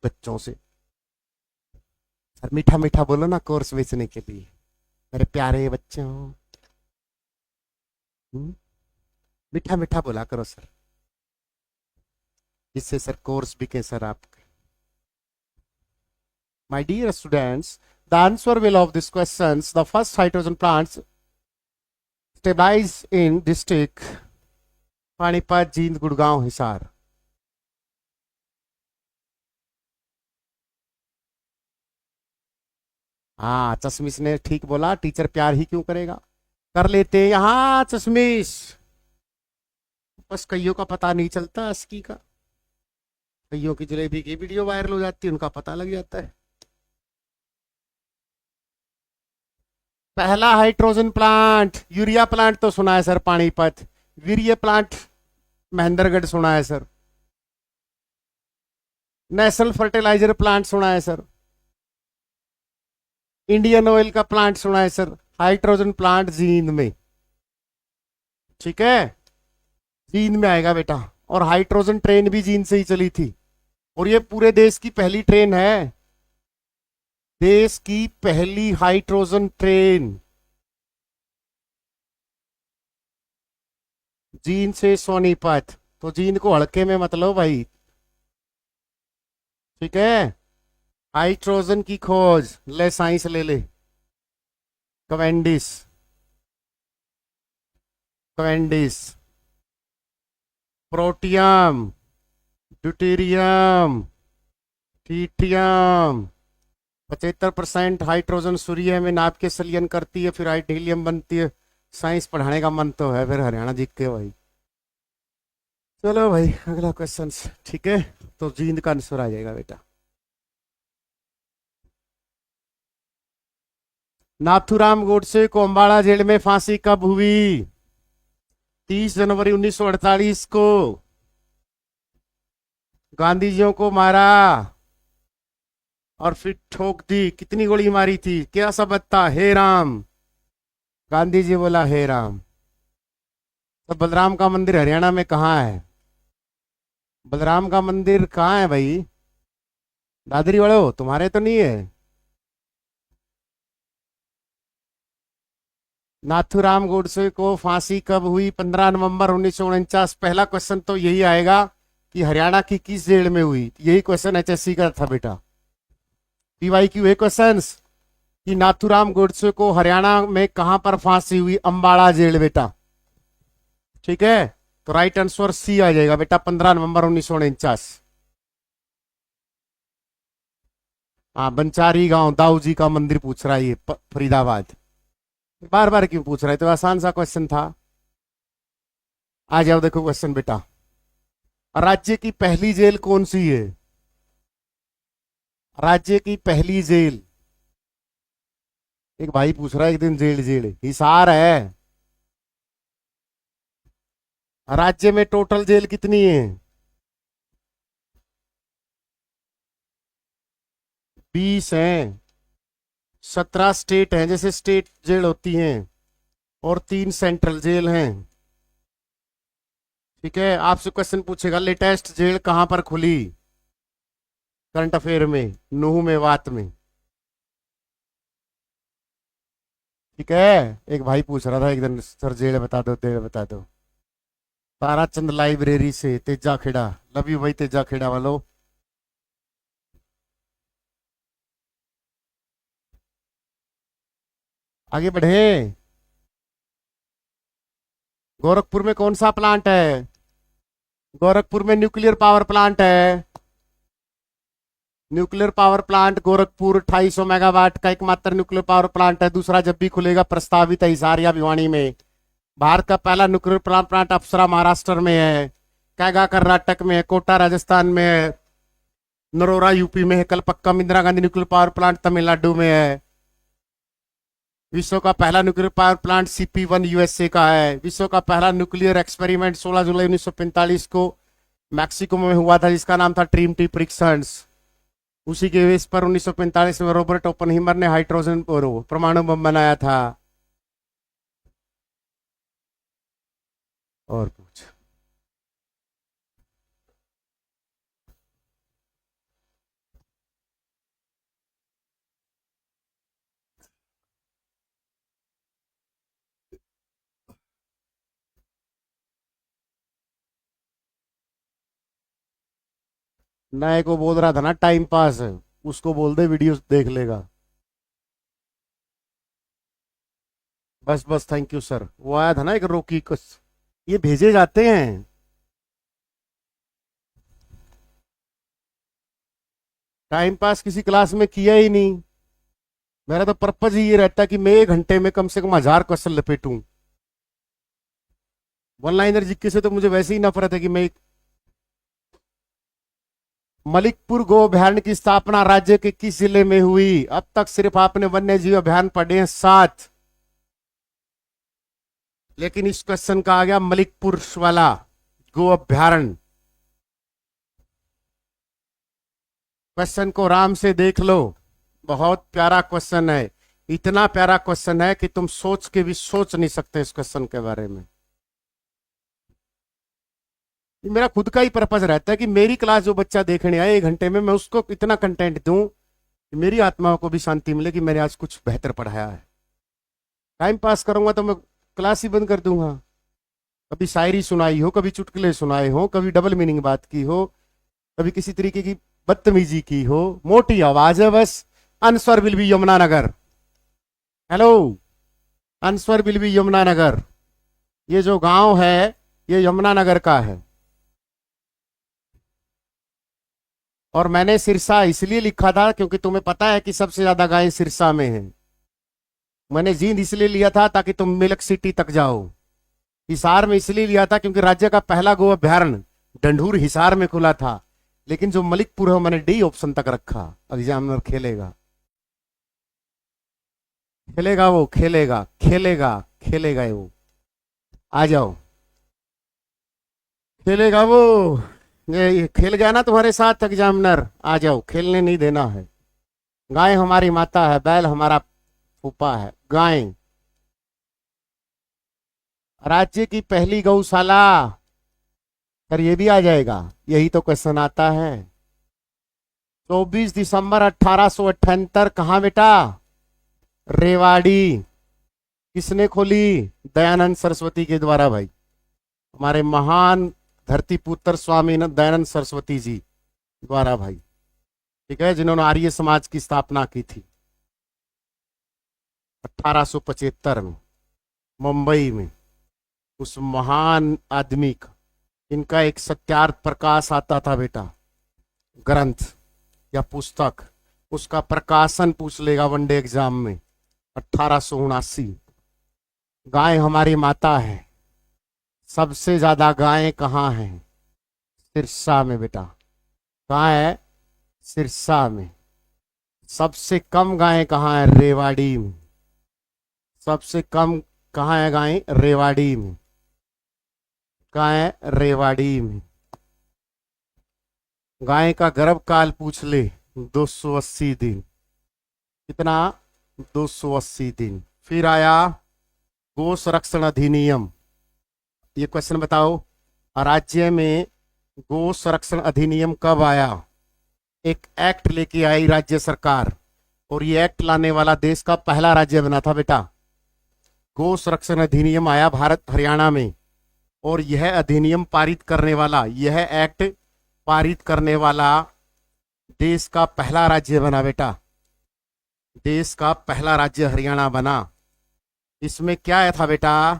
[SPEAKER 1] बच्चों से। सर मीठा मीठा बोलो ना कोर्स बेचने के लिए, मेरे प्यारे बच्चों। मीठा मीठा बोला करो सर, जिससे सर कोर्स बिके सर आपके। My dear students, the answer will of these questions, the first hydrogen plants stabilized in district Panipat, Jind, Gurgaon, Hisar. हाँ चश्मिश ने ठीक बोला, टीचर प्यार ही क्यों करेगा, कर लेते यहाँ चश्मिश। बस कईयों का पता नहीं चलता अस्की का, कईयों की जलेबी की वीडियो वायरल हो जाती है, उनका पता लग जाता है। पहला हाइड्रोजन प्लांट, यूरिया प्लांट तो सुना है सर पानीपत, वीर्य प्लांट महेंद्रगढ़ सुना है सर, नेशनल फर्टिलाइजर प्लांट सुना है सर, इंडियन ऑयल का प्लांट सुना है सर, हाइड्रोजन प्लांट जींद में। ठीक है, जींद में आएगा बेटा। और हाइड्रोजन ट्रेन भी जींद से ही चली थी, और ये पूरे देश की पहली ट्रेन है, देश की पहली हाइड्रोजन ट्रेन जींद से सोनीपत। तो जींद को हड़के में मत लो भाई। ठीक है, हाइड्रोजन की खोज ले, साइंस ले ले, Cavendish, Cavendish. Protium, deuterium, tritium. 75% hydrogen सूर्य में नाभ के संलयन करती है, फिर हाइड्रोलियम बनती है। साइंस पढ़ाने का मन तो है, फिर हरियाणा जीत के भाई। चलो भाई अगला क्वेश्चन। ठीक है, तो जींद का आंसर आ जाएगा बेटा। नाथूराम गोडसे को अम्बाड़ा जेल में फांसी कब हुई? 30 जनवरी 1948 को। गांधीजियों को मारा और फिर ठोक दी, कितनी गोली मारी थी, क्या सबब था? हे राम, गांधी जी बोला हे राम। तो बलराम का मंदिर हरियाणा में कहाँ है? बलराम का मंदिर कहाँ है भाई? दादरी वाले हो, तुम्हारे तो नहीं है। नाथूराम गोडसे को फांसी कब हुई? 15 नवंबर 1949। पहला क्वेश्चन तो यही आएगा कि हरियाणा की किस जेल में हुई। यही क्वेश्चन एचएससी का था बेटा। पीवाईक्यू है क्वेश्चन कि नाथूराम गोडसे को हरियाणा में कहां पर फांसी हुई? अंबाला जेल बेटा। ठीक है, तो राइट आंसर सी आ जाएगा बेटा, 15 नवंबर 1949। हाँ, बंचारी गांव, दाऊ जी का मंदिर पूछ रहा है ये फरीदाबाद। बार बार क्यों पूछ रहा है? तो आसान सा क्वेश्चन था। आ जाओ, देखो क्वेश्चन बेटा। राज्य की पहली जेल कौन सी है? राज्य की पहली जेल, एक भाई पूछ रहा है एक दिन, जेल जेल हिसार है। राज्य में टोटल जेल कितनी है? 20 हैं। 17 स्टेट हैं, जैसे स्टेट जेल होती हैं, और 3 सेंट्रल जेल हैं। ठीक है, आपसे क्वेश्चन पूछेगा लेटेस्ट जेल कहां पर खुली करंट अफेयर में? नूह में, वात में। ठीक है, एक भाई पूछ रहा था एक दिन, सर जेल बता दो, जेल बता दो। ताराचंद लाइब्रेरी से, तेजा खेड़ा। लव यू भाई तेजा खेड़ा वालों। आगे बढ़े। गोरखपुर में कौन सा प्लांट है? गोरखपुर में न्यूक्लियर पावर प्लांट है। Nuclear power plant Gorakhpur 250 megawatt का एकमात्र न्यूक्लियर पावर प्लांट है। दूसरा जब भी खुलेगा प्रस्तावित है हिसार या भिवानी में। भारत का पहला न्यूक्लियर पावर प्लांट अप्सरा महाराष्ट्र में है। कैगा कर्नाटक में है। कोटा राजस्थान में है। नरोरा यूपी में है। Kalpakkam Indira Gandhi nuclear power plant Tamil Nadu में है। विश्व का पहला nuclear power plant CP1 USA का है। विश्व का पहला न्यूक्लियर एक्सपेरिमेंट 16 जुलाई 1945 को मैक्सिको में हुआ था, जिसका नाम था ट्रिनिटी परीक्षण। उसी के बेस पर 1945 में रॉबर्ट ओपनहीमर ने हाइड्रोजन परमाणु बम बनाया था। और पूछ। नए को बोल रहा था ना टाइम पास है, उसको बोल दे वीडियो देख लेगा। बस बस, थैंक यू सर। वो आया था ना एक रोकी कुछ, ये भेजे जाते हैं। टाइम पास किसी क्लास में किया ही नहीं। मेरा तो पर्पज ही ये रहता है कि मैं 1 घंटे में कम से कम 1000 क्वेश्चन लपेटूं। वन लाइनर जीके से तो मुझे वैसे ही नफरत है कि मैं। मलिकपुर गो अभयारण्य की स्थापना राज्य के किस जिले में हुई? अब तक सिर्फ आपने वन्य जीव अभयारण्य पढ़े हैं 7, लेकिन इस क्वेश्चन का आ गया मलिकपुर वाला गो अभयारण्य। क्वेश्चन को आराम से देख लो, बहुत प्यारा क्वेश्चन है। इतना प्यारा क्वेश्चन है कि तुम सोच के भी सोच नहीं सकते इस क्वेश्चन के बारे में। मेरा खुद का ही पर्पज रहता है कि मेरी क्लास जो बच्चा देखने आए 1 घंटे में, मैं उसको इतना कंटेंट दूं कि मेरी आत्मा को भी शांति मिले कि मैंने आज कुछ बेहतर पढ़ाया है। टाइम पास करूंगा तो मैं क्लास ही बंद कर दूंगा। कभी शायरी सुनाई हो, कभी चुटकुले सुनाए हो, कभी डबल मीनिंग बात की हो, कभी किसी तरीके की बदतमीजी की हो, मोटी आवाज है बस। Answer will be Yamunanagar. Hello, answer will be Yamunanagar. ये जो गांव है ये यमुनानगर का है। और मैंने सिरसा इसलिए लिखा था क्योंकि तुम्हें पता है कि सबसे ज्यादा गायें सिरसा में है। मैंने जींद इसलिए लिया था ताकि तुम मिल्क सिटी तक जाओ। हिसार में इसलिए लिया था क्योंकि राज्य का पहला गो अभ्यारण्य डंडूर हिसार में खुला था। लेकिन जो मलिकपुर है मैंने डी ऑप्शन तक रखा। एग्जामिनर खेलेगा, खेलेगा, वो खेलेगा, खेलेगा, खेलेगा वो। आ जाओ, खेलेगा वो। ये खेल गया ना तुम्हारे साथ एग्जामिनर, आ जाओ, खेलने नहीं देना है। गाय हमारी माता है, बैल हमारा फूफा है। गाय राज्य की पहली गौशाला, सर ये भी आ जाएगा, यही तो क्वेश्चन आता है। 24 दिसंबर 1878 कहाँ बेटा? रेवाड़ी। किसने खोली? दयानंद सरस्वती के द्वारा भाई, हमारे महान धरती पुत्र स्वामी दयानंद सरस्वती जी द्वारा भाई, ठीक है, जिन्होंने आर्य समाज की स्थापना की थी 1875 में मुंबई में। उस महान आदमी का, इनका एक सत्यार्थ प्रकाश आता था बेटा, ग्रंथ या पुस्तक, उसका प्रकाशन पूछ लेगा वनडे एग्जाम में। 1879। गाय हमारी माता है। सबसे ज्यादा गायें कहाँ हैं? सिरसा में बेटा। कहाँ है? सिरसा में। सबसे कम गायें कहाँ है? रेवाड़ी में। सबसे कम कहाँ है गायें? रेवाड़ी में। कहाँ है? रेवाड़ी में। गाय का गर्भकाल पूछ ले, 280 दिन। कितना? 280 दिन। फिर आया गो संरक्षण अधिनियम। ये क्वेश्चन बताओ, राज्य में गो संरक्षण अधिनियम कब आया? एक एक्ट लेके आई राज्य सरकार, और ये एक्ट लाने वाला देश का पहला राज्य बना था बेटा। गो संरक्षण अधिनियम आया भारत हरियाणा में, और यह अधिनियम पारित करने वाला, यह एक्ट पारित करने वाला देश का पहला राज्य बना बेटा। देश का पहला राज्य हरियाणा बना। इसमें क्या था बेटा?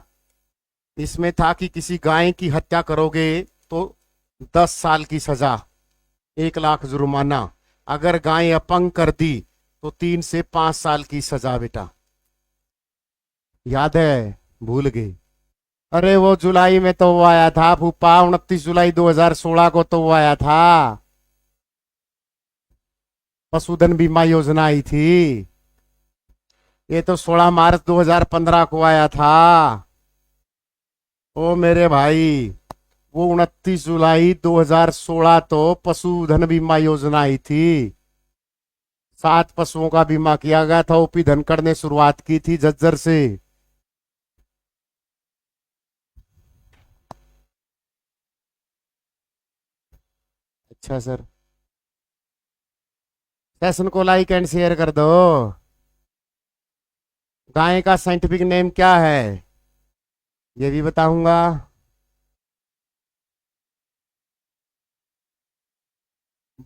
[SPEAKER 1] इसमें था कि किसी गाय की हत्या करोगे तो 10 साल की सजा, 1 लाख जुर्माना। अगर गाय अपंग कर दी तो 3 से 5 साल की सजा बेटा। याद है? भूल गए? अरे वो जुलाई में तो वो आया था फूफा, 29 जुलाई 2016 को तो वो आया था, पशुधन बीमा योजना आई थी। ये तो 16 मार्च 2015 को आया था। ओ मेरे भाई, वो 29 जुलाई 2016 तो पशुधन बीमा योजना आई थी। 7 पशुओं का बीमा किया गया था। ओपी धनखड़ ने शुरुआत की थी झज्जर से। अच्छा सर, सेशन को लाइक एंड शेयर कर दो। गाय का साइंटिफिक नेम क्या है? ये भी बताऊंगा।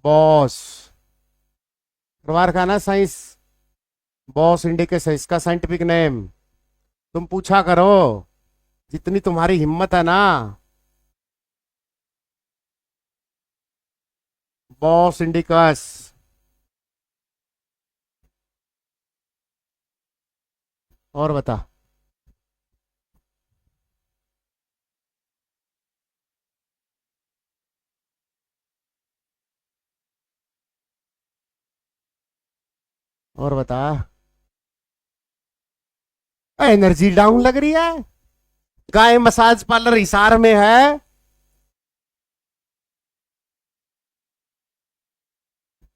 [SPEAKER 1] बॉस। परवार खाना साइंस, बॉस इंडिकेस है इसका साइंटिफिक नेम। तुम पूछा करो, जितनी तुम्हारी हिम्मत है ना। Bos indicus. और बता। और बता। एनर्जी डाउन लग रही है। गाय मसाज पार्लर हिसार में है।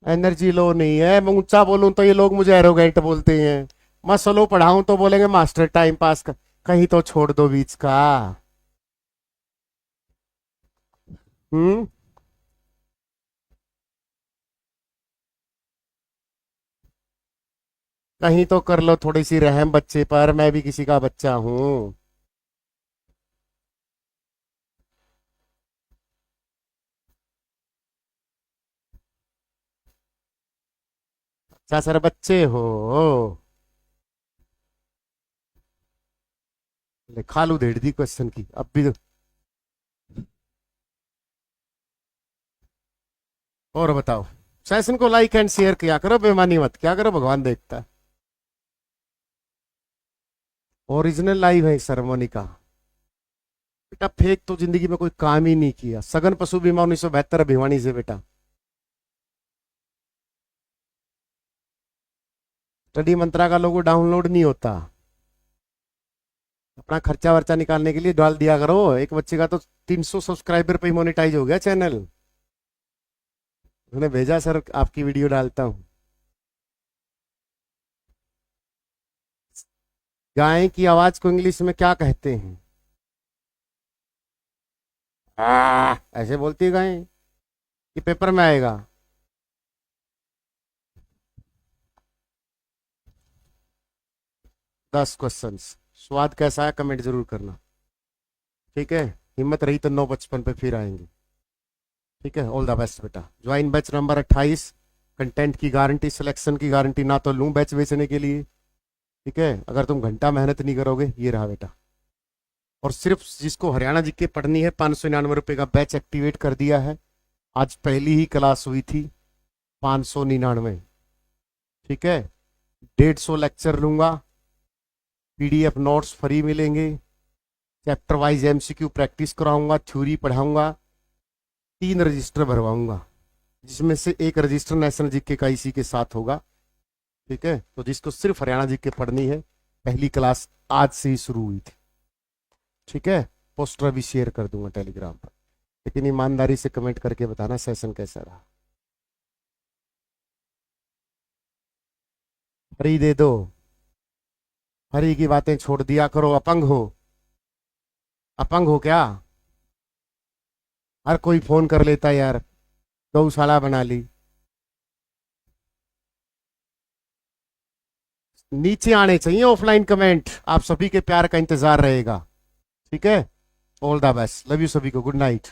[SPEAKER 1] एनर्जी लो नहीं है। मैं ऊंचा बोलूं तो ये लोग मुझे एरोगेंट बोलते हैं। मैं स्लो पढ़ाऊं तो बोलेंगे मास्टर टाइम पास कर। कहीं तो छोड़ दो बीच का। हम्म। कहीं तो कर लो थोड़ी सी रहम बच्चे पर, मैं भी किसी का बच्चा हूं। अच्छा सर, बच्चे हो। ले खा लू देड़ दी क्वेश्चन की अब भी तो। और बताओ। सेशन को लाइक एंड शेयर किया करो, बेमानी मत क्या करो, भगवान देखता है। ओरिजिनल लाइव है सेरेमनी का बेटा। फेक तो जिंदगी में कोई काम ही नहीं किया। सघन पशु बीमा 1972 भिवानी से बेटा। स्टडी मंत्रा का लोगो डाउनलोड नहीं होता। अपना खर्चा वर्चा निकालने के लिए डाल दिया करो। एक बच्चे का तो 300 सब्सक्राइबर पे मोनेटाइज हो गया चैनल। उन्होंने भेजा सर आपकी वीडियो डालता हूँ। गाय की आवाज को इंग्लिश में क्या कहते हैं? ऐसे बोलती गए कि पेपर में आएगा। 10 क्वेश्चंस। स्वाद कैसा है कमेंट जरूर करना। ठीक है, हिम्मत रही तो 9:55 पे फिर आएंगे। ठीक है, ऑल द बेस्ट बेटा। Join batch number 28। कंटेंट की गारंटी, सिलेक्शन की गारंटी ना तो लूं बैच बेचने के लिए। ठीक है, अगर तुम घंटा मेहनत नहीं करोगे, ये रहा बेटा। और सिर्फ जिसको हरियाणा जी के पढ़नी है, 599 रुपये का बैच एक्टिवेट कर दिया है। आज पहली ही क्लास हुई थी, 599। ठीक है, 150 लेक्चर लूंगा, पीडीएफ नोट्स फ्री मिलेंगे, चैप्टर वाइज एमसीक्यू प्रैक्टिस कराऊंगा, थ्योरी पढ़ाऊंगा, 3 रजिस्टर भरवाऊंगा, जिसमें से एक रजिस्टर नेशनल जीके का इसी के साथ होगा। ठीक है, तो जिसको सिर्फ हरियाणा जीके पढ़नी है, पहली क्लास आज से ही शुरू हुई थी। ठीक है, पोस्टर भी शेयर कर दूंगा टेलीग्राम पर। लेकिन ईमानदारी से कमेंट करके बताना सेशन कैसा रहा। फ्री दे दो, हरी की बातें छोड़ दिया करो। अपंग हो? अपंग हो क्या? हर कोई फोन कर लेता यार, गौशाला बना ली। नीचे आने चाहिए ऑफलाइन कमेंट, आप सभी के प्यार का इंतजार रहेगा। ठीक है, all the best, love you सभी को, गुड नाइट।